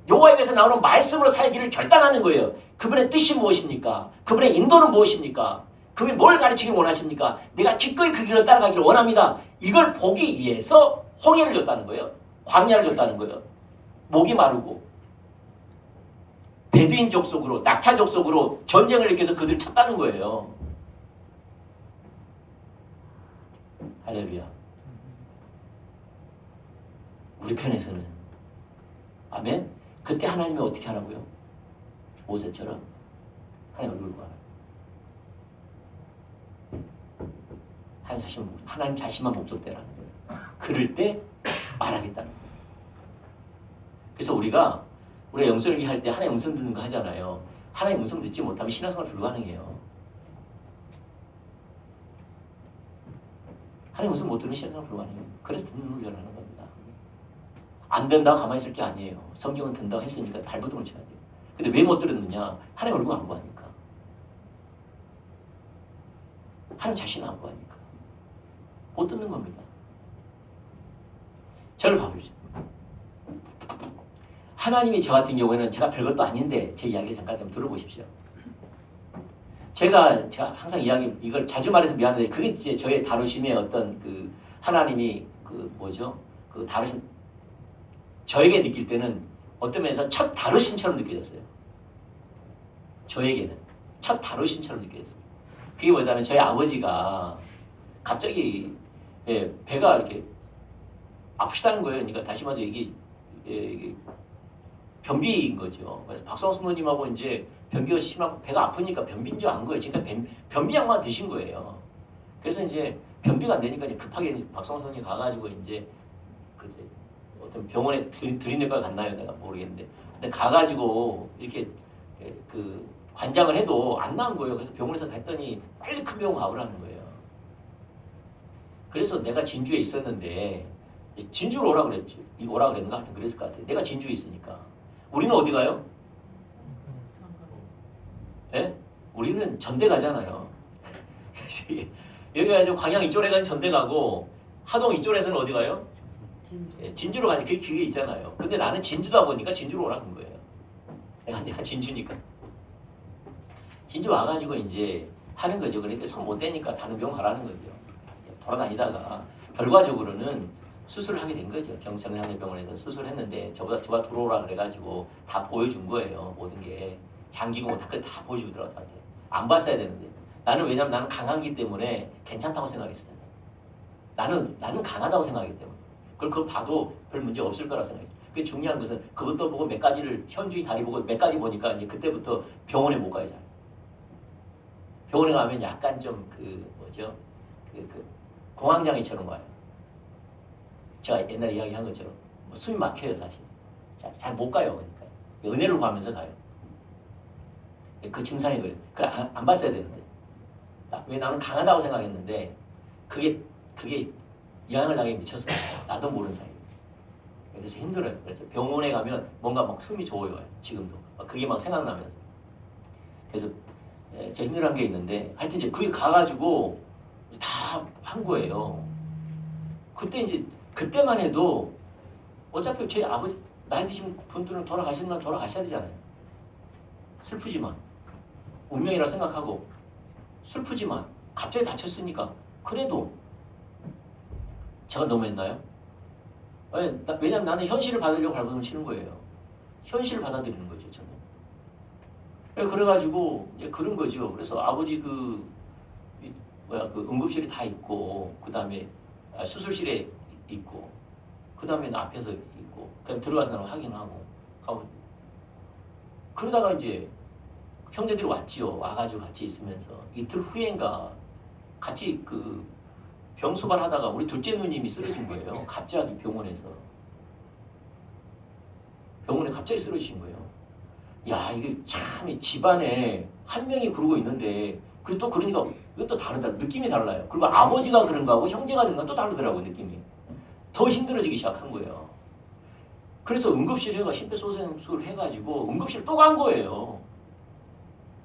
여호와의 입에서 나오는 말씀으로 살기를 결단하는 거예요. 그분의 뜻이 무엇입니까? 그분의 인도는 무엇입니까? 그분이 뭘 가르치길 원하십니까? 내가 기꺼이 그 길을 따라가기를 원합니다. 이걸 보기 위해서 홍해를 줬다는 거예요. 광야를 줬다는 거예요. 목이 마르고 베두인족 속으로 낙타족 속으로 전쟁을 일으켜서 그들을 쳤다는 거예요. 할렐루야. 우리 편에서는 아멘. 그때 하나님이 어떻게 하라고요? 모세처럼 하나님 얼굴 봐. 하나님 자신만 목적대라는 거예요. 그럴 때 말하겠다는 거예요. 그래서 우리가 영성일기 할 때 하나님 음성 듣는 거 하잖아요. 하나님 음성 듣지 못하면 신앙생활 불가능해요. 하나님 음성 못 들으면 신앙생활 불가능해요. 그래서 듣는 훈련을 하는 겁니다. 안 된다고 가만히 있을 게 아니에요. 성경은 된다고 했으니까 발버둥을 쳐야 돼요. 근데 왜 못 들었느냐? 하나님 얼굴 안 보니까. 하나님 자신을 안 보니까. 못 듣는 겁니다. 저를 봐보죠. 하나님이 저 같은 경우에는 제가 별것도 아닌데 제 이야기를 잠깐 좀 들어보십시오. 제가 항상 이걸 자주 말해서 미안한데 그게 이제 저의 다루심의 어떤 그 하나님이 그 다루심 저에게 느낄 때는 어떤 면에서 첫 다루심처럼 느껴졌어요. 저에게는 첫 다루심처럼 느껴졌어요. 그게 뭐냐면 저희 아버지가 갑자기 배가 이렇게 아프시다는 거예요. 그러니까 다시 말해서 이게 변비인 거죠. 그래서 박성수 선생님하고 이제 변비가 심하고 배가 아프니까 변비인 줄 안 거예요. 그러니까 변비약만 드신 거예요. 그래서 이제 변비가 안 되니까 이제 급하게 박성수 선생님 가가지고 이제 그 하여튼 병원에 들이내과 갔나요? 내가 모르겠는데. 근데 가가지고 이렇게 그 관장을 해도 안 나은 거예요. 그래서 병원에서 갔더니 빨리 큰 병원 가보라는 거예요. 그래서 내가 진주에 있었는데 진주로 오라 그랬지. 오라 그랬는가? 하여튼 그랬을 것 같아요. 내가 진주에 있으니까. 우리는 어디 가요? 예? 우리는 전대 가잖아요. 여기 가지고 광양 이쪽에 가는 전대 가고 하동 이쪽에서는 어디 가요? 예, 진주로 가니 그게 있잖아요. 근데 나는 진주다 보니까 진주로 오라는 거예요. 내가 진주니까. 진주 와가지고 이제 하는 거죠. 그런데 손 못 대니까 다른 병원 가라는 거죠. 돌아다니다가 결과적으로는 수술을 하게 된 거죠. 경성향대병원에서 수술을 했는데 저보다 들어오라 그래가지고 다 보여준 거예요. 모든 게 장기공을 다 보여주고 들어갔다. 안 봤어야 되는데 왜냐면 나는 강하기 때문에 괜찮다고 생각했어요. 나는 강하다고 생각하기 때문에 그걸 봐도 별 문제 없을 거라 생각했어요. 그게 중요한 것은 그것도 보고 몇 가지를 현주의 다리 보고 몇 가지 보니까 이제 그때부터 병원에 못 가요. 잘. 병원에 가면 약간 좀 공황장애처럼 와요. 제가 옛날에 이야기한 것처럼 숨이 막혀요 사실. 잘 못 가요. 그러니까 은혜를 구하면서 가요. 그 증상이 그래요. 그걸 안 봤어야 되는데. 왜 나는 강하다고 생각했는데 그게 영향을 나게 미쳤어요. 나도 모르는 사이. 그래서 힘들어요. 그래서 병원에 가면 뭔가 막 숨이 좋아요. 지금도 그게 막 생각나면서. 그래서 제가 힘들어한 게 있는데 하여튼 이제 그게 가가지고 다 한 거예요. 그때만 해도 어차피 제 아버지 나이 드신 분들은 돌아가시면 돌아가셔야 되잖아요. 슬프지만 운명이라 생각하고 슬프지만 갑자기 다쳤으니까 그래도 제가 너무 했나요? 왜냐면 나는 현실을 받으려고 발버둥을 치는 거예요. 현실을 받아들이는 거죠 저는. 그래가지고 이제 그런 거죠. 그래서 아버지 그 응급실이 다 있고 그 다음에 수술실에 있고 그 다음에 앞에서 있고 그냥 들어가서 나는 확인하고 가고 그러다가 이제 형제들이 왔지요. 와가지고 같이 있으면서 이틀 후인가 같이 그 병수발하다가 우리 둘째 누님이 쓰러진 거예요. 갑자기 병원에 갑자기 쓰러지신 거예요. 야 이게 참 집안에 한 명이 그러고 있는데 또 그러니까 이것도 다르다. 느낌이 달라요. 그리고 아버지가 그런 거하고 형제가 그런 건 또 다르더라고요. 느낌이. 더 힘들어지기 시작한 거예요. 그래서 응급실에 심폐소생술 해가지고 응급실 또 간 거예요.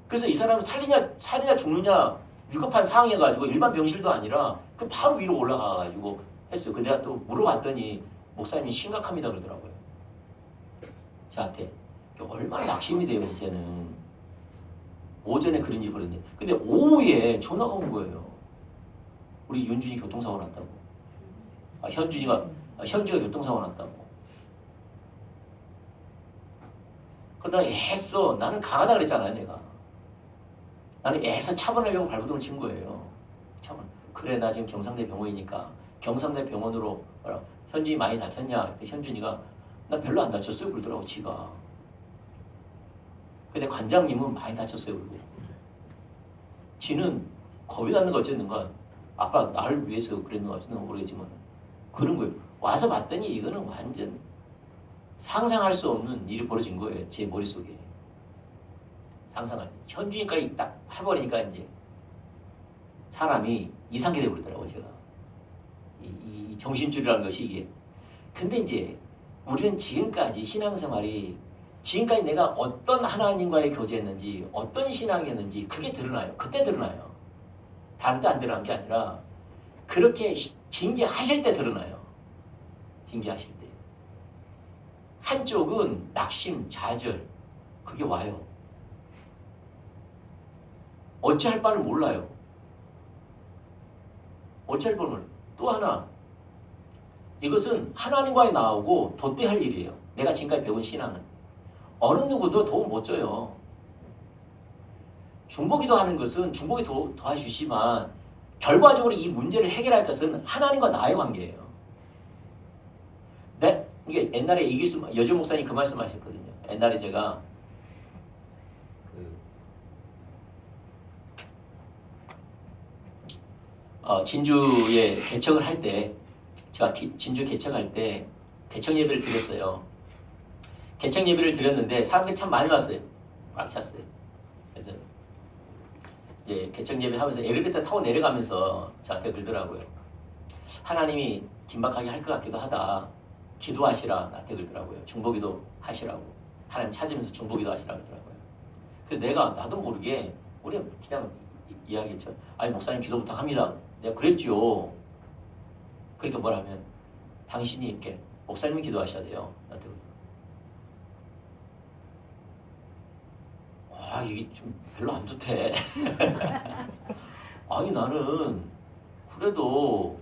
그래서 이 사람은 살리냐 죽느냐 위급한 상황이어가지고 일반 병실도 아니라 그 바로 위로 올라가가지고 했어요. 그 내가 또 물어봤더니 목사님이 심각합니다 그러더라고요. 저한테 얼마나 낙심이 돼요 이제는. 오전에 그런 일이 벌어졌는데 근데 오후에 전화가 온 거예요. 우리 윤준이 교통사고 났다고. 현주가 교통사고 났다고. 그러다 애써 나는 강하다 그랬잖아요 내가. 나는 애써 차분하려고 발버둥을 친 거예요. 차분. 그래 나 지금 경상대 병원이니까 경상대 병원으로 현준이 많이 다쳤냐? 현준이가 나 별로 안 다쳤어요 그러더라고 지가. 근데 관장님은 많이 다쳤어요 그러고. 지는 겁이 나는 거 어쨌는가. 아빠 나를 위해서 그랬는가 어쨌는가 모르겠지만 그런 거예요. 와서 봤더니 이거는 완전 상상할 수 없는 일이 벌어진 거예요. 제 머릿속에. 상상할. 현준이까지 딱 해버리니까 이제 사람이 이상하게 돼버리더라고요 제가. 이 정신줄이라는 것이 이게. 근데 이제 우리는 지금까지 신앙생활이 지금까지 내가 어떤 하나님과의 교제했는지 어떤 신앙이었는지 그게 드러나요. 그때 드러나요. 다른 때 안 드러난 게 아니라 그렇게 징계하실 때 드러나요. 징계하실 때. 한쪽은 낙심, 좌절 그게 와요. 어찌할 바를 몰라요. 어찌할 바를 몰라요. 또 하나 이것은 하나님과의 나하고 덧대할 일이에요. 내가 지금까지 배운 신앙은. 어느 누구도 도움 못 줘요. 중보기도 하는 것은 중보기 도와주시지만 결과적으로 이 문제를 해결할 것은 하나님과 나의 관계예요. 네? 이게 옛날에 여주 목사님 그 말씀하셨거든요. 옛날에 제가 진주에 개척을 할 때 제가 진주 개척할 때 개척 예배를 드렸어요. 개척 예배를 드렸는데 사람들이 참 많이 왔어요. 꽉 찼어요. 그래서 이제 개척 예배 하면서 엘리베이터 타고 내려가면서 저한테 그러더라고요. 하나님이 긴박하게 할 것 같기도 하다. 기도하시라 나한테 그러더라고요. 중보기도 하시라고. 하나님 찾으면서 중보기도 하시라고 그러더라고요. 그래서 내가 나도 모르게 우리 그냥 이야기했죠. 아니 목사님 기도 부탁합니다. 내가 그랬죠. 그러니까 뭐라면 당신이 이렇게 목사님이 기도하셔야 돼요. 나한테 아 이게 좀 별로 안 좋대. 아니 나는 그래도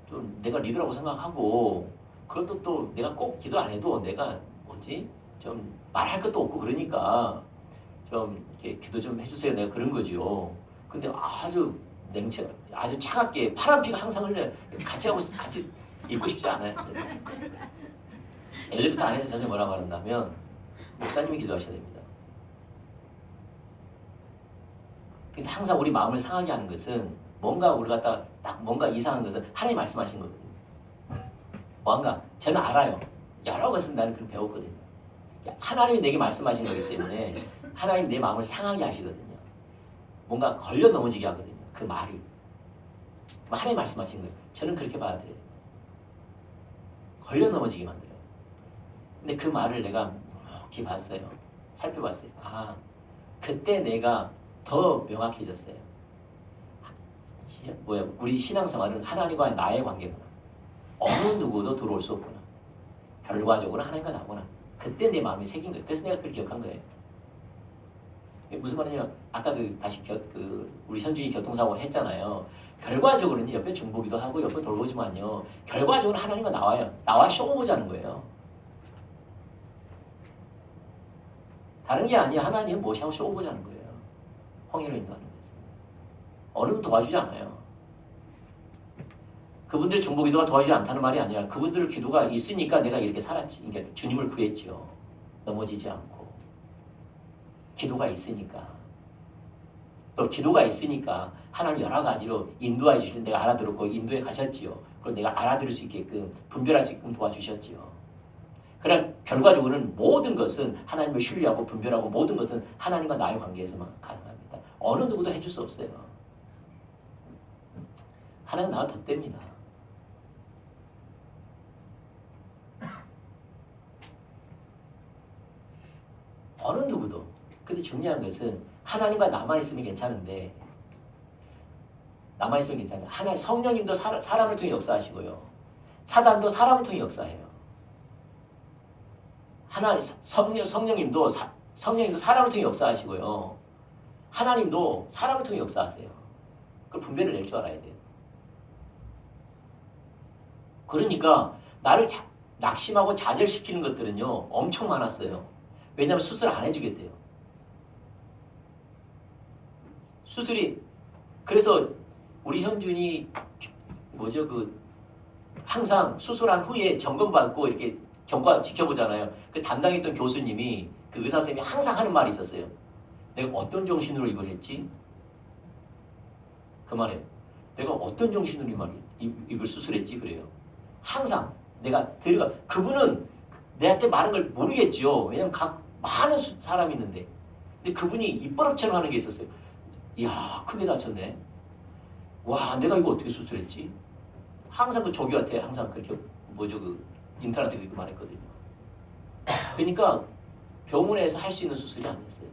좀 내가 리더라고 생각하고 그것도 또 내가 꼭 기도 안 해도 내가 뭐지 좀 말할 것도 없고 그러니까 좀 이렇게 기도 좀 해주세요. 내가 그런 거지요. 근데 아주 아주 차갑게 파란피가 항상 흘려 같이 있고 싶지 않아요. 엘리베이터 안에서 자세히 뭐라 말한다면 목사님이 기도하셔야 됩니다. 그래서 항상 우리 마음을 상하게 하는 것은 뭔가 우리가 딱 뭔가 이상한 것은 하나님 말씀하신 거거든요. 뭔가 저는 알아요. 여러 것은 나는 그걸 배웠거든요. 하나님이 내게 말씀하신 거기 때문에 하나님 내 마음을 상하게 하시거든요. 뭔가 걸려 넘어지게 하거든요. 그 말이. 하나님 말씀하신 거예요. 저는 그렇게 받아들여요. 걸려 넘어지게 만들어요. 근데 그 말을 내가 이렇게 봤어요. 살펴봤어요. 아, 그때 내가 더 명확해졌어요. 우리 신앙생활은 하나님과 나의 관계구나. 어느 누구도 들어올 수 없구나. 결과적으로 하나님과 나구나. 그때 내 마음이 새긴 거예요. 그래서 내가 그걸 기억한 거예요. 무슨 말이냐면 아까 우리 현준이 교통사고를 했잖아요. 결과적으로는 옆에 중보기도 하고 옆에 돌보지만요. 결과적으로 하나님과 나와요. 나와 쇼 보자는 거예요. 다른 게 아니야. 하나님은 무엇이하고 쇼 보자는 거예요. 홍해로 인도하는 거예요. 어느 누구 도와주지 않아요. 그분들 중보기도가 도와주지 않다는 말이 아니라 그분들 기도가 있으니까 내가 이렇게 살았지. 그러니까 주님을 구했죠. 넘어지지 않고. 기도가 있으니까. 또 기도가 있으니까 하나님 여러 가지로 인도해 주실 내가 알아들었고 인도해 가셨지요. 그걸 내가 알아들을 수 있게끔 분별할 수 있게끔 도와주셨지요. 그러나 결과적으로는 모든 것은 하나님을 신뢰하고 분별하고 모든 것은 하나님과 나의 관계에서만 가능합니다. 어느 누구도 해줄 수 없어요. 하나님은 나와 덧댑니다. 어느 누구도. 근데 중요한 것은 하나님과 나만 있으면 괜찮은데 나만 있으면 괜찮아요. 하나님 성령님도 사람을 통해 역사하시고요. 사단도 사람을 통해 역사해요. 하나님 성령님도 사람을 통해 역사하시고요. 하나님도 사람을 통해 역사하세요. 그걸 분별을 낼 줄 알아야 돼요. 그러니까 나를 낙심하고 좌절시키는 것들은요 엄청 많았어요. 왜냐하면 수술 안 해주겠대요. 수술이 그래서 우리 현준이 항상 수술한 후에 점검받고 이렇게 경과 지켜보잖아요. 그 담당했던 교수님이 그 의사 선생님이 항상 하는 말이 있었어요. 내가 어떤 정신으로 이걸 했지? 그 말이에요. 내가 어떤 정신으로 이걸 수술했지? 그래요. 항상 내가 그분은 내한테 많은 걸 모르겠지요. 왜냐면 많은 사람이 있는데. 근데 그분이 입버릇처럼 하는 게 있었어요. 이야, 크게 다쳤네. 와, 내가 이거 어떻게 수술했지? 항상 그 조교한테 항상 그렇게 인터넷에 그렇게 말했거든요. 그러니까 병원에서 할 수 있는 수술이 아니었어요.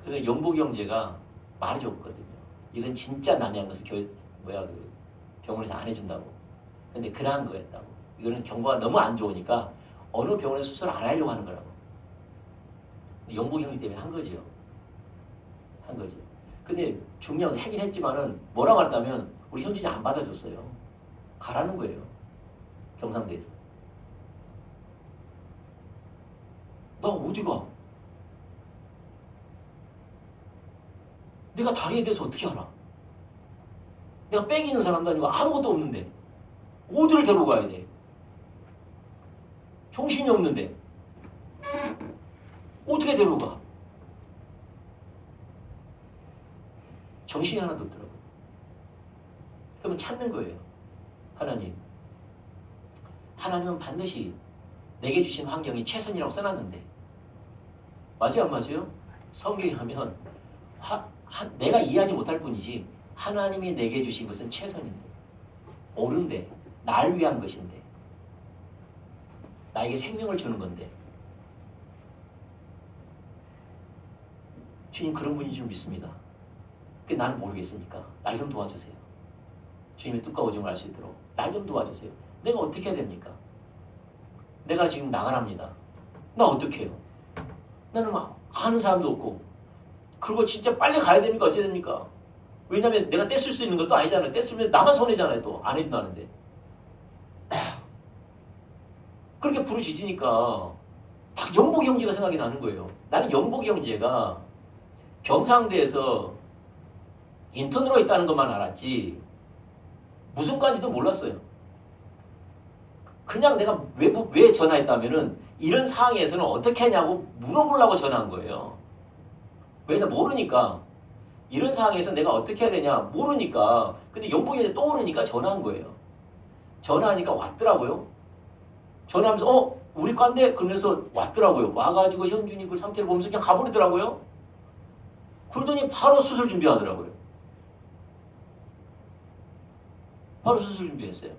그래서 영복이 형제가 말해줬거든요. 이건 진짜 난해한 것을 병원에서 안 해준다고. 근데 그러한 거였다고. 이거는 경과가 너무 안 좋으니까 어느 병원에서 수술 안 하려고 하는 거라고. 영복이 형제 때문에 한 거지요. 한 거죠. 근데 중요한 건 하긴 했지만은 뭐라 말했다면 우리 현준이 안 받아줬어요. 가라는 거예요. 경상대에서. 나 어디가? 내가 다리에 대해서 어떻게 알아? 내가 뺑이는 사람도 아니고 아무것도 없는데 어디를 데리고 가야 돼? 정신이 없는데 어떻게 데리고 가? 정신이 하나도 없더라고요. 그러면 찾는 거예요. 하나님 하나님은 반드시 내게 주신 환경이 최선이라고 써놨는데 맞아요 안 맞아요? 성경에 하면 내가 이해하지 못할 뿐이지 하나님이 내게 주신 것은 최선인데 옳은데 날 위한 것인데 나에게 생명을 주는 건데 주님 그런 분인 줄 믿습니다. 그 나는 모르겠으니까 날 좀 도와주세요. 주님의 뜻과 오직을 알 수 있도록 날 좀 도와주세요. 내가 어떻게 해야 됩니까? 내가 지금 나가랍니다. 나 어떻게 해요? 나는 아는 사람도 없고 그리고 진짜 빨리 가야 됩니까? 어찌 됩니까? 왜냐면 내가 떼쓸 수 있는 것도 아니잖아요. 떼쓰면 나만 손해잖아요. 또 안 해준다는데 그렇게 부르짖으니까 딱 연복이 형제가 생각이 나는 거예요. 나는 연복이 형제가 경상대에서 인턴으로 있다는 것만 알았지 무슨 과인지도 몰랐어요. 그냥 내가 왜 전화했다면은 이런 상황에서는 어떻게 하냐고 물어보려고 전화한 거예요. 왜냐면 모르니까 이런 상황에서 내가 어떻게 해야 되냐 모르니까 근데 연복이 떠오르니까 전화한 거예요. 전화하니까 왔더라고요. 전화하면서 우리 과인데 그러면서 왔더라고요. 와가지고 현준이 그 상태를 보면서 그냥 가버리더라고요. 그러더니 바로 수술 준비하더라고요. 바로 수술 준비했어요.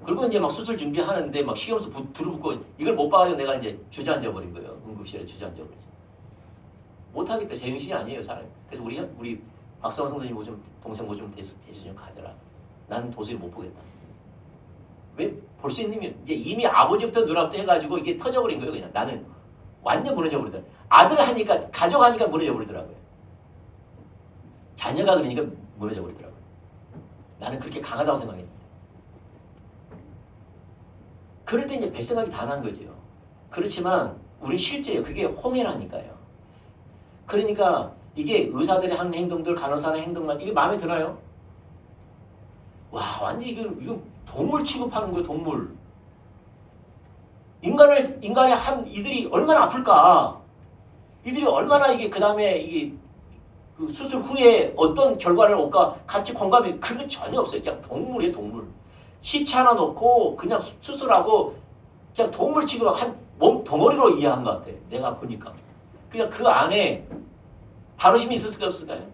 그리고 이제 막 수술 준비하는데 막 시험서 두루붙고 이걸 못 봐가지고 내가 이제 주저앉아 버린 거예요. 응급실에 주저앉아 버리죠. 못하겠다. 제정신이 아니에요, 사람이. 그래서 우리 박성원 선생님 뭐 좀 동생 뭐 좀 대신 좀 가져라. 나는 도저히 못 보겠다. 왜 볼 수 있는 이제 이미 아버지부터 누나부터 해가지고 이게 터져버린 거예요. 그냥 나는 완전 무너져 버리더라고요. 아들 하니까 가족 하니까 무너져 버리더라고요. 자녀가 그러니까 무너져 버리더라고요. 나는 그렇게 강하다고 생각했는데. 그럴 때 이제 뱃생각이 다 난 거죠. 그렇지만 우리 실제예요. 그게 홍해라니까요. 그러니까 이게 의사들의 하는 행동들, 간호사의 행동만 이게 마음에 드나요? 와 완전 이거 동물 취급하는 거예요. 동물. 인간의 이들이 얼마나 아플까? 이들이 얼마나 이게 그 다음에 이게 그 수술 후에 어떤 결과를 올까 같이 공감이 그건 전혀 없어요. 그냥 동물이에요, 동물. 시체 하나 놓고 그냥 수술하고 그냥 동물 취급하고 한 몸 덩어리로 이해한 것 같아요. 내가 보니까. 그냥 그 안에 다루심이 있을 수가 없을까요?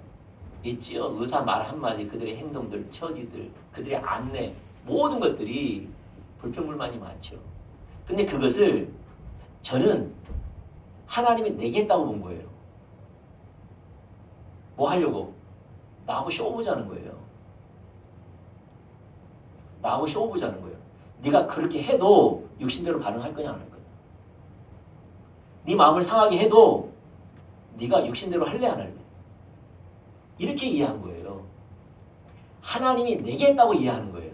있지요. 의사 말 한마디, 그들의 행동들, 처지들, 그들의 안내 모든 것들이 불평불만이 많죠. 근데 그것을 저는 하나님이 내게 했다고 본 거예요. 뭐 하려고? 나하고 쇼 보자는 거예요. 나하고 쇼 보자는 거예요. 네가 그렇게 해도 육신대로 반응할 거냐 안 할 거냐. 네 마음을 상하게 해도 네가 육신대로 할래 안 할래. 이렇게 이해한 거예요. 하나님이 내게 했다고 이해하는 거예요.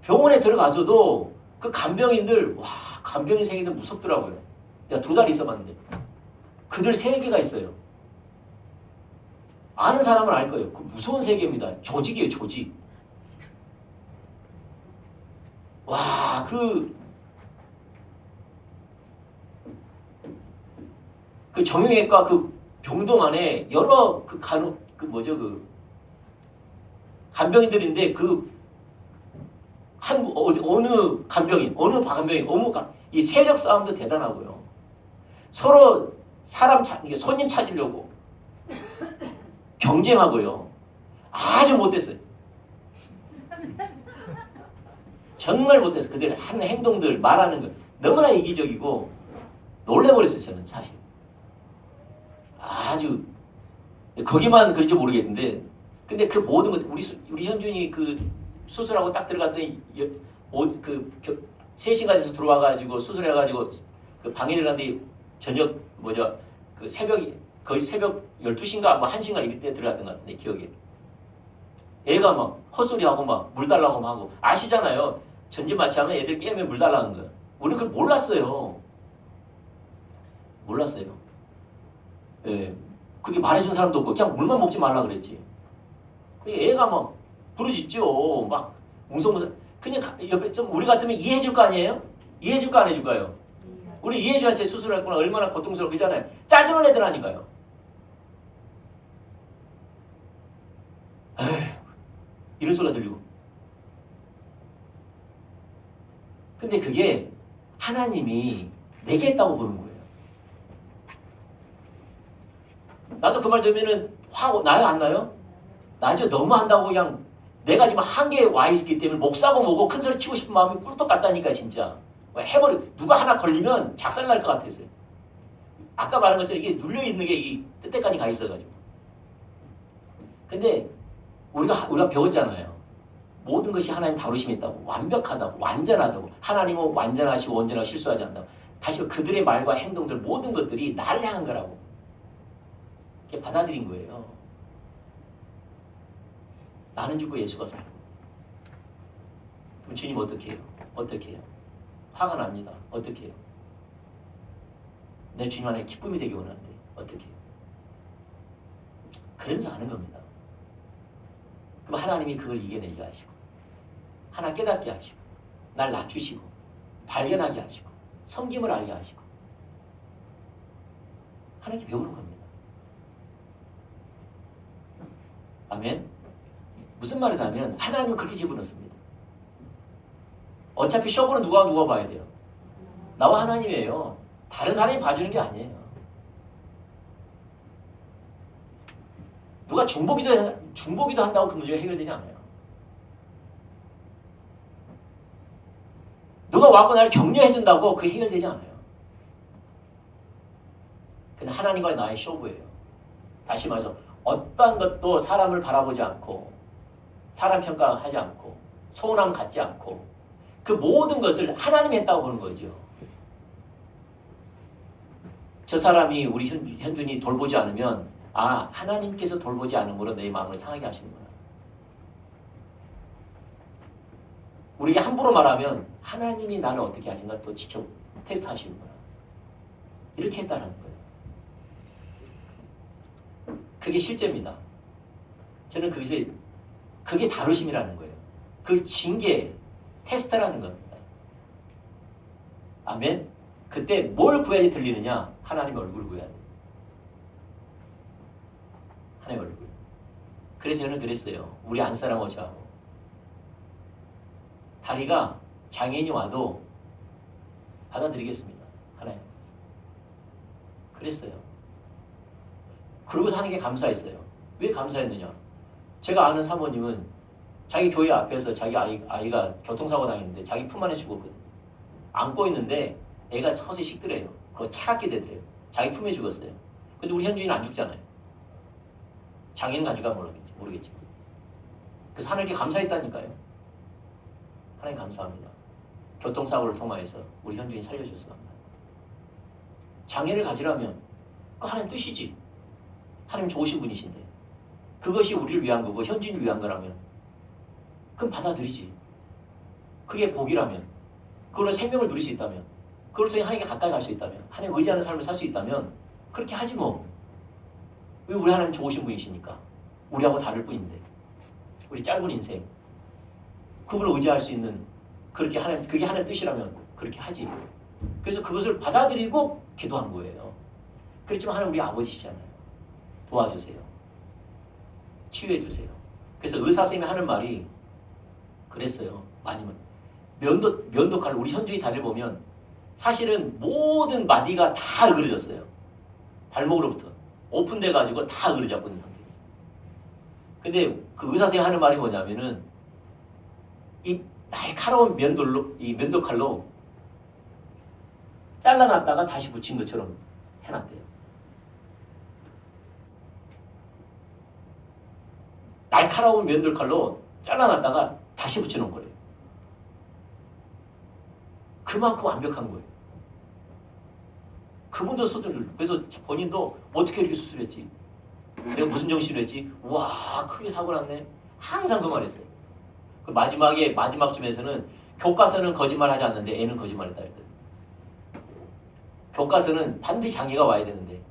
병원에 들어가서도 그 간병인들 간병인 세계도 무섭더라고요. 내가 2달 있어봤는데 그들 세계가 있어요. 아는 사람은 알 거예요. 그 무서운 세계입니다. 조직이에요, 조직. 그 정형외과 그 병동 안에 여러 그 간병인들인데 어느 간병인, 이 세력 싸움도 대단하고요. 서로 이게 손님 찾으려고 경쟁하고요. 아주 못됐어요. 정말 못됐어요. 그들의 하는 행동들, 말하는 것 너무나 이기적이고 놀래버렸어요. 저는 사실. 아주 거기만 그런지 모르겠는데 근데 그 모든 것 우리 현준이 그 수술하고 딱 들어갔더니 3시간 돼서 들어와가지고 수술해가지고 그 방에 들어갔는데 저녁 그 거의 새벽 12시인가 뭐 1시인가 이럴 때 들어갔던 것 같은데 기억에 애가 막 헛소리하고 막 물 달라고 막 하고 아시잖아요. 전지마취하면 애들 깨면 물 달라는 거예요. 우리는 그걸 몰랐어요. 예, 그렇게 말해준 사람도 없고 그냥 물만 먹지 말라 그랬지. 애가 막 부르짖죠. 막 웅성웅성. 그냥 옆에 좀 우리 같으면 이해해줄 거 아니에요? 이해해줄 거 안 해줄까요? 우리 이해해줘야 제 수술했구나 얼마나 고통스럽잖아요. 짜증을 내더라니까요. 에휴, 이런 소리가 들리고 근데 그게 하나님이 내게 했다고 보는 거예요. 나도 그 말 들으면은 화 나요 안 나요? 나죠. 너무 한다고 그냥 내가 지금 한계에 와 있기 때문에 목 사고 뭐고 큰 소리 치고 싶은 마음이 꿀떡 같다니까 진짜. 해버려. 누가 하나 걸리면 작살 날 것 같았어요. 아까 말한 것처럼 이게 눌려 있는 게 이 뜻대까지 가 있어가지고. 근데 우리가 배웠잖아요. 모든 것이 하나님 다루심이 있다고, 완벽하다고, 완전하다고. 하나님은 완전하시고 온전하고 실수하지 않는다고. 다시 그들의 말과 행동들 모든 것들이 나를 향한 거라고. 이렇게 받아들인 거예요. 나는 죽고 예수가 살고. 그럼 주님 어떻게 해요? 어떻게 해요? 화가 납니다. 어떻게 해요? 내 주님 안에 기쁨이 되기 원하는데 어떻게 해요? 그러면서 하는 겁니다. 그럼 하나님이 그걸 이겨내게 하시고 하나 깨닫게 하시고 날 낮추시고 발견하게 하시고 섬김을 알게 하시고 하나님께 배우는 겁니다. 아멘. 무슨 말이냐면 하나님은 그렇게 집어넣습니다. 어차피 쇼부는 누가 봐야 돼요? 나와 하나님이에요. 다른 사람이 봐주는 게 아니에요. 누가 중보기도 한다고 그 문제가 해결되지 않아요. 누가 와서 나를 격려해준다고 그게 해결되지 않아요. 그는 하나님과 나의 쇼부예요. 다시 말해서 어떠한 것도 사람을 바라보지 않고 사람 평가하지 않고 서운함 갖지 않고 그 모든 것을 하나님이 했다고 보는 거죠. 저 사람이 우리 현준이 돌보지 않으면 하나님께서 돌보지 않음으로 내 마음을 상하게 하시는구나. 우리가 함부로 말하면 하나님이 나를 어떻게 하신가 또 직접 테스트 하시는구나. 이렇게 했다는 거예요. 그게 실제입니다. 저는 그게 다루심이라는 거예요. 그 징계, 테스트라는 겁니다. 아멘? 그때 뭘 구해야지 들리느냐? 하나님의 얼굴을 구해야 돼요. 하나님의 얼굴. 그래서 저는 그랬어요. 우리 안사람 어제하고 다리가 장애인이 와도 받아들이겠습니다. 하나님. 그랬어요. 그러고서 하나님께 감사했어요. 왜 감사했느냐? 제가 아는 사모님은 자기 교회 앞에서 자기 아이가 교통사고 당했는데 자기 품 안에 죽었거든요. 안고 있는데 애가 서서히 식더래요. 그거 차갑게 되더래요. 자기 품에 죽었어요. 근데 우리 현주인은 안 죽잖아요. 장애인 가져가 모르겠지. 그래서 하나님께 감사했다니까요. 하나님 감사합니다. 교통사고를 통하여서 우리 현주인 살려주셔서 감사합니다. 장애를 가지라면 그 하나님 뜻이지. 하나님 좋으신 분이신데 그것이 우리를 위한 거고 현주인을 위한 거라면 그럼 받아들이지. 그게 복이라면 그걸로 생명을 누릴 수 있다면 그걸 통해 하나님께 가까이 갈 수 있다면 하나님 의지하는 삶을 살 수 있다면 그렇게 하지 뭐. 왜 우리 하나님 좋으신 분이시니까 우리하고 다를 뿐인데 우리 짧은 인생 그걸 의지할 수 있는 그렇게 그게 하나님 뜻이라면 그렇게 하지. 그래서 그것을 받아들이고 기도한 거예요. 그렇지만 하나님 우리 아버지시잖아요. 도와주세요. 치유해 주세요. 그래서 의사 선생님이 하는 말이 그랬어요. 마지막 면도칼로 우리 현주의 다리를 보면 사실은 모든 마디가 다 으그러졌어요. 발목으로부터 오픈돼 가지고 다 으그러졌고 있는 상태였어요. 근데 그 의사 선생님이 하는 말이 뭐냐면은 이 날카로운 면도칼로 잘라놨다가 다시 붙인 것처럼 해놨대요. 날카로운 면도칼로 잘라놨다가 다시 붙여놓은 거예요. 그만큼 완벽한 거예요. 그분도 그래서 본인도 어떻게 이렇게 수술했지? 내가 무슨 정신으로 했지? 와, 크게 사고 났네. 항상 그 말했어요. 그 마지막쯤에서는 교과서는 거짓말하지 않는데 애는 거짓말했다 했거든요. 교과서는 반드시 장애가 와야 되는데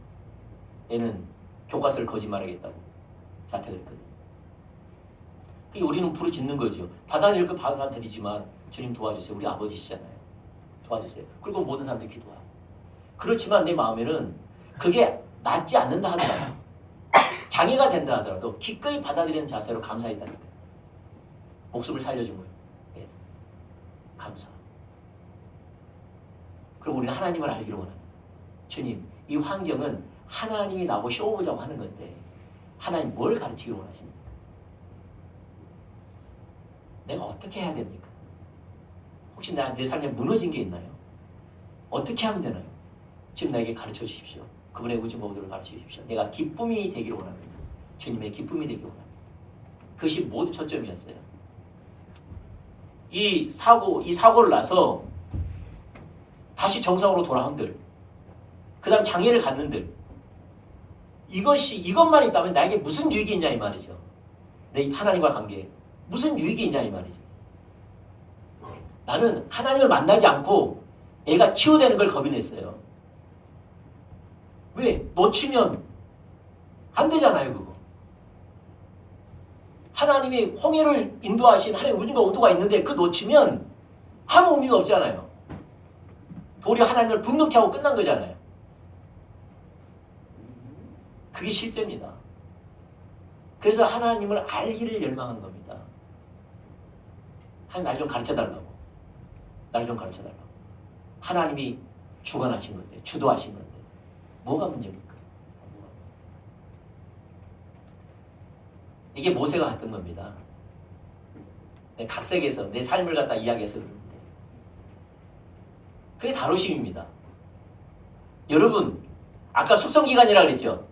애는 교과서를 거짓말하겠다고 자퇴를 했거든요. 우리는 부르짖는 거죠. 받아들일 거 받아들이지만 주님 도와주세요. 우리 아버지시잖아요. 도와주세요. 그리고 모든 사람들이 기도하고. 그렇지만 내 마음에는 그게 낫지 않는다 하더라도 장애가 된다 하더라도 기꺼이 받아들이는 자세로 감사했다니까요. 목숨을 살려준 거예요. 예. 감사. 그리고 우리는 하나님을 알기로 원합니다. 주님, 이 환경은 하나님이 나보고 쇼보자고 하는 건데 하나님 뭘 가르치기로 원하십니까? 내가 어떻게 해야 됩니까? 혹시 내 삶에 무너진 게 있나요? 어떻게 하면 되나요? 지금 나에게 가르쳐 주십시오. 그분의 우주 모두를 가르쳐 주십시오. 내가 기쁨이 되기를 원합니다. 주님의 기쁨이 되기를 원합니다. 그것이 모두 초점이었어요. 이 사고를 나서 다시 정상으로 돌아온들, 그 다음 장애를 갖는들, 이것만 있다면 나에게 무슨 유익이 있냐 이 말이죠. 내 하나님과 관계에 무슨 유익이 있냐 이 말이죠. 나는 하나님을 만나지 않고 애가 치유되는 걸 겁이 냈어요. 왜? 놓치면 안 되잖아요, 그거. 하나님이 홍해를 인도하신 하나님 우주가 오도가 있는데 그 놓치면 아무 의미가 없잖아요. 도리어 하나님을 분노케 하고 끝난 거잖아요. 그게 실제입니다. 그래서 하나님을 알기를 열망한 겁니다. 하나님 날 좀 가르쳐달라고. 날 좀 가르쳐달라고. 하나님이 주관하신 건데, 주도하신 건데 뭐가 문제입니까? 이게 모세가 했던 겁니다. 내 각색에서 내 삶을 갖다 이야기해서 그러는데 그게 다루심입니다. 여러분 아까 숙성기간이라 그랬죠?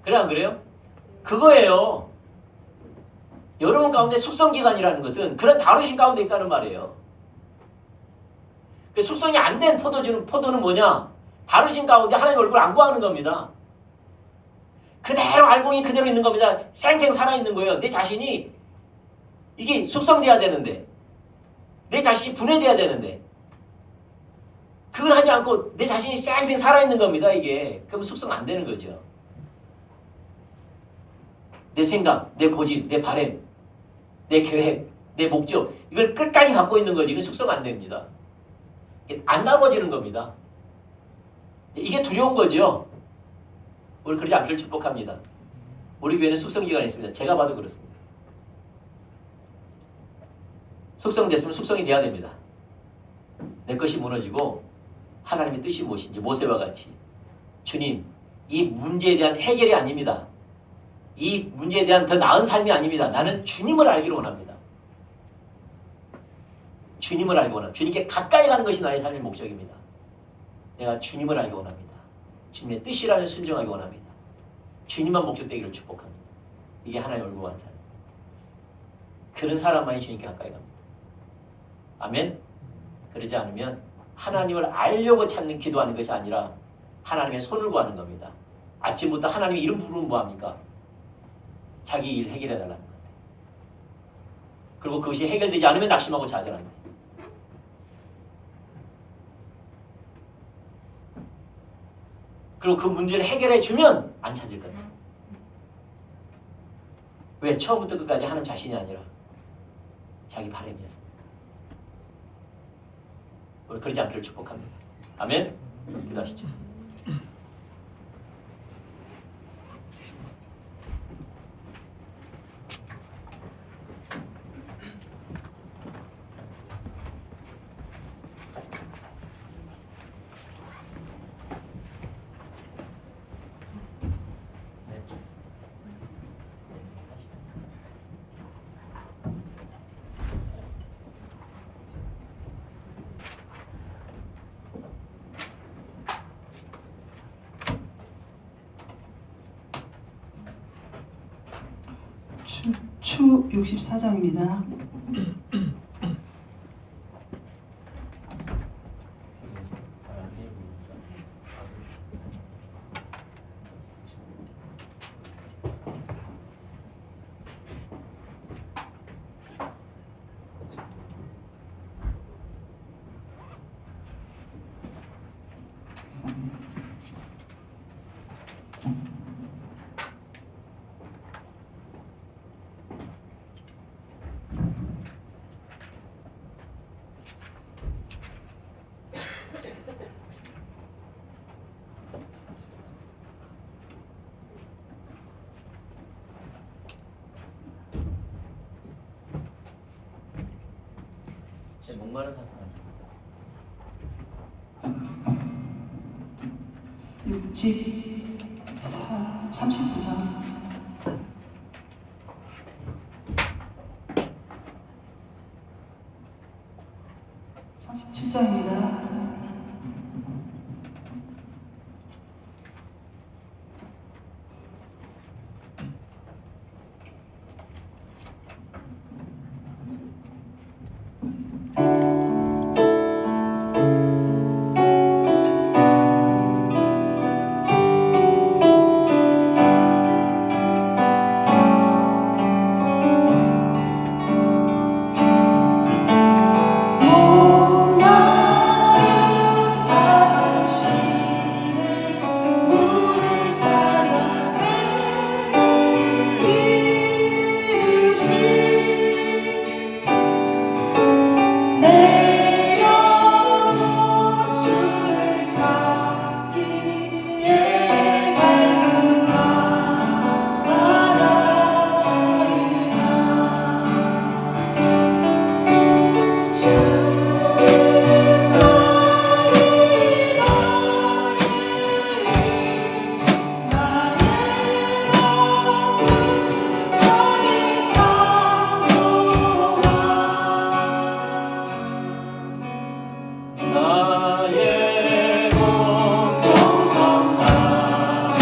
그래 안 그래요? 그거예요. 여러분 가운데 숙성기간이라는 것은 그런 다루심 가운데 있다는 말이에요. 그 숙성이 안 된 포도는 뭐냐? 다루심 가운데 하나님 얼굴을 안 구하는 겁니다. 그대로 알공이 그대로 있는 겁니다. 생생 살아있는 거예요. 내 자신이 이게 숙성돼야 되는데 내 자신이 분해돼야 되는데 그걸 하지 않고 내 자신이 생생 살아있는 겁니다. 이게. 그럼 숙성 안 되는 거죠. 내 생각, 내 고집, 내 바람, 내 계획, 내 목적 이걸 끝까지 갖고 있는 거지. 이건 숙성 안 됩니다. 안 나눠지는 겁니다. 이게 두려운 거죠. 우리 그러지 않기를 축복합니다. 우리 교회는 숙성기간이 있습니다. 제가 봐도 그렇습니다. 숙성됐으면 숙성이 돼야 됩니다. 내 것이 무너지고 하나님의 뜻이 무엇인지 모세와 같이 주님 이 문제에 대한 해결이 아닙니다. 이 문제에 대한 더 나은 삶이 아닙니다. 나는 주님을 알기를 원합니다. 주님을 알기 원합니다. 주님께 가까이 가는 것이 나의 삶의 목적입니다. 내가 주님을 알기 원합니다. 주님의 뜻이라는 순종하기 원합니다. 주님만 목적되기를 축복합니다. 이게 하나의 얼굴한 삶. 그런 사람만이 주님께 가까이 갑니다. 아멘? 그러지 않으면 하나님을 알려고 찾는 기도하는 것이 아니라 하나님의 손을 구하는 겁니다. 아침부터 하나님의 이름 부르면 뭐합니까? 자기 일 해결해달라는 겁니다. 그리고 그것이 해결되지 않으면 낙심하고 좌절합니다. 그리고 그 문제를 해결해 주면 안 찾을 겁니다. 왜? 처음부터 끝까지 하나님 자신이 아니라 자기 바람이었습니다. 우리 그러지 않기를 축복합니다. 아멘? 기도하시죠. 추 64장입니다. 목마른 사슴 하십니다. 6집 39장 37장입니다. 나의 몸 정성 나가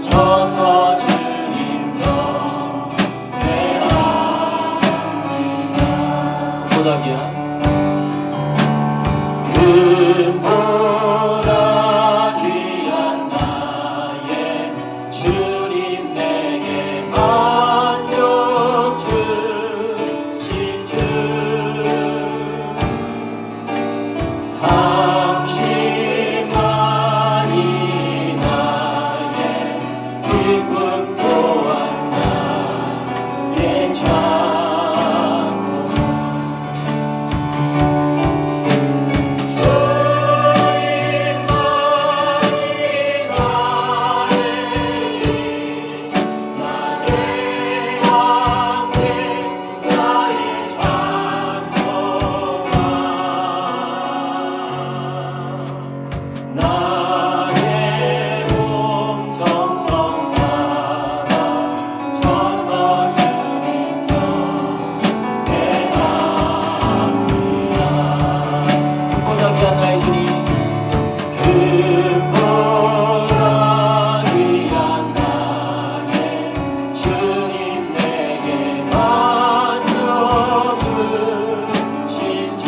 서서 주님 곁에 앉으리라. 금보다기야 금보다 귀한 나의 주님 내게 만족 주신 주 당신만이 나의 기쁨 또한 나의 찬송 주님만이 나의 함께 나의 찬송아 나의 몸 정성 다가 서서 주님 곁에 앉으리라. 금보다 귀한 나의 주님 금보다 귀한 나의 주님 내게 만족 주신 주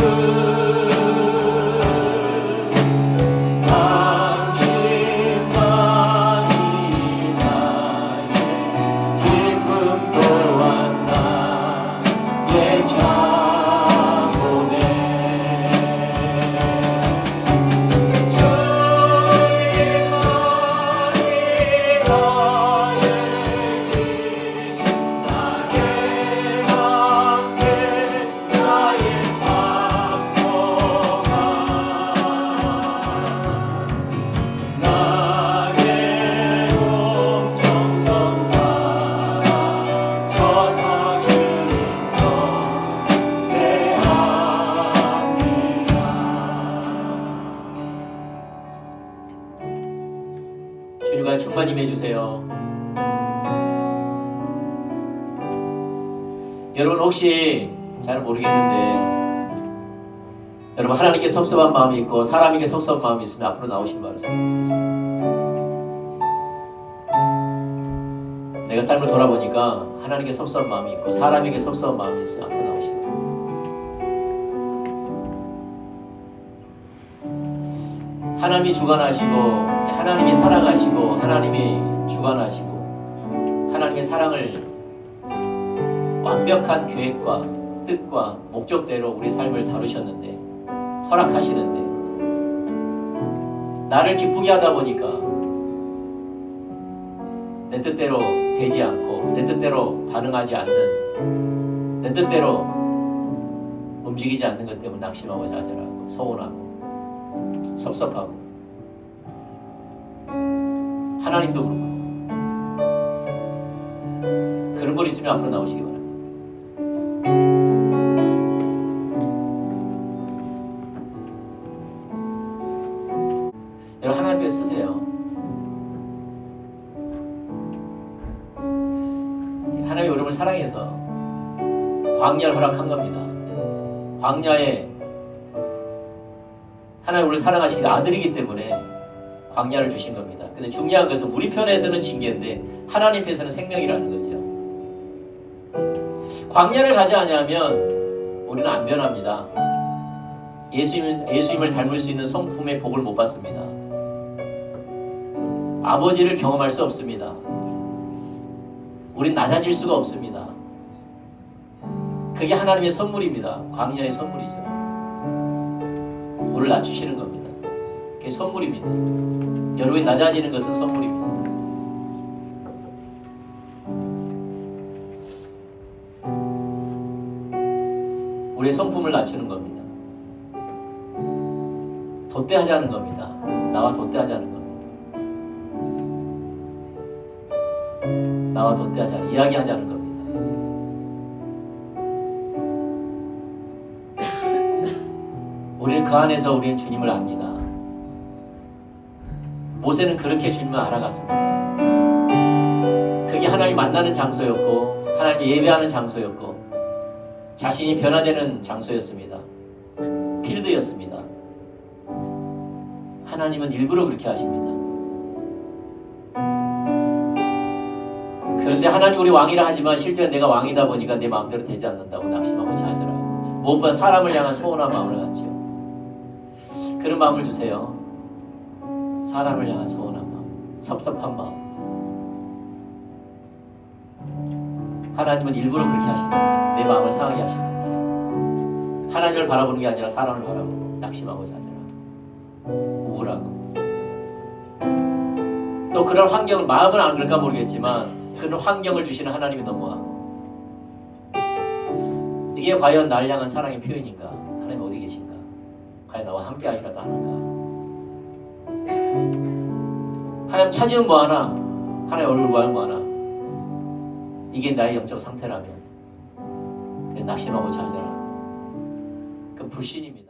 당신만이 나의 기쁨 또한 나의 찬송에 주님만이 나의 함께 나의 찬송아 나의 몸 정성 다가 서서 주님 곁에 앉으리라. 주님과 충만 임해 주세요. 여러분 혹시 잘 모르겠는데 여러분 하나님께 섭섭한 마음이 있고 사람에게 섭섭한 마음이 있으면 앞으로 나오신 말씀 드리겠습니다. 내가 삶을 돌아보니까 하나님께 섭섭한 마음이 있고 사람에게 섭섭한 마음이 있으면 앞으로 나오신 거예요. 하나님이 주관하시고 하나님이 사랑하시고 하나님이 주관하시고 하나님의 사랑을 완벽한 계획과 뜻과 목적대로 우리 삶을 다루셨는데 허락하시는데 나를 기쁘게 하다 보니까 내 뜻대로 되지 않고 내 뜻대로 반응하지 않는 내 뜻대로 움직이지 않는 것 때문에 낙심하고 좌절하고 서운하고 섭섭하고 하나님도 그렇고 그런 걸 있으면 앞으로 나오시기 바랍니다. 여러분 하나님 앞에 쓰세요. 여러분을 사랑해서 광야를 허락한 겁니다. 광야에 하나님 우리를 사랑하시는 아들이기 때문에 광야를 주신 겁니다. 근데 중요한 것은 우리 편에서는 징계인데 하나님 편에서는 생명이라는 거죠. 광야를 가지 않으면 우리는 안 변합니다. 예수님을 닮을 수 있는 성품의 복을 못 받습니다. 아버지를 경험할 수 없습니다. 우린 낮아질 수가 없습니다. 그게 하나님의 선물입니다. 광야의 선물이죠. 우리를 낮추시는 겁니다. 그게 선물입니다. 여러분이 낮아지는 것은 선물입니다. 우리의 성품을 낮추는 겁니다. 돛대하자는 겁니다. 나와 돛대하자는 겁니다. 나와 돛대하자는, 이야기하자는 겁니다. 우리는 그 안에서 우리는 주님을 압니다. 모세는 그렇게 주님을 알아갔습니다. 그게 하나님 만나는 장소였고 하나님 예배하는 장소였고 자신이 변화되는 장소였습니다. 필드였습니다. 하나님은 일부러 그렇게 하십니다. 그런데 하나님 우리 왕이라 하지만 실제로 내가 왕이다 보니까 내 마음대로 되지 않는다고 낙심하고 좌절하고 무엇보다 사람을 향한 소원한 마음을 갖지요. 그런 마음을 주세요. 사람을 향한 소원한 마음, 섭섭한 마음. 하나님은 일부러 그렇게 하신 건데 내 마음을 상하게 하신 건데 하나님을 바라보는 게 아니라 사람을 바라보고 낙심하고 좌절하고 우울하고 또 그런 환경을 마음은 안 그럴까 모르겠지만 그런 환경을 주시는 하나님이 너무하고 이게 과연 날 향한 사랑의 표현인가? 하나님 어디 계신가? 과연 나와 함께 하리라도 하는가? 하나님 찾으면 뭐하나? 하나님 얼굴 구하면 뭐하나? 이게 나의 영적 상태라면 낙심하고 좌절하고 그건 불신입니다.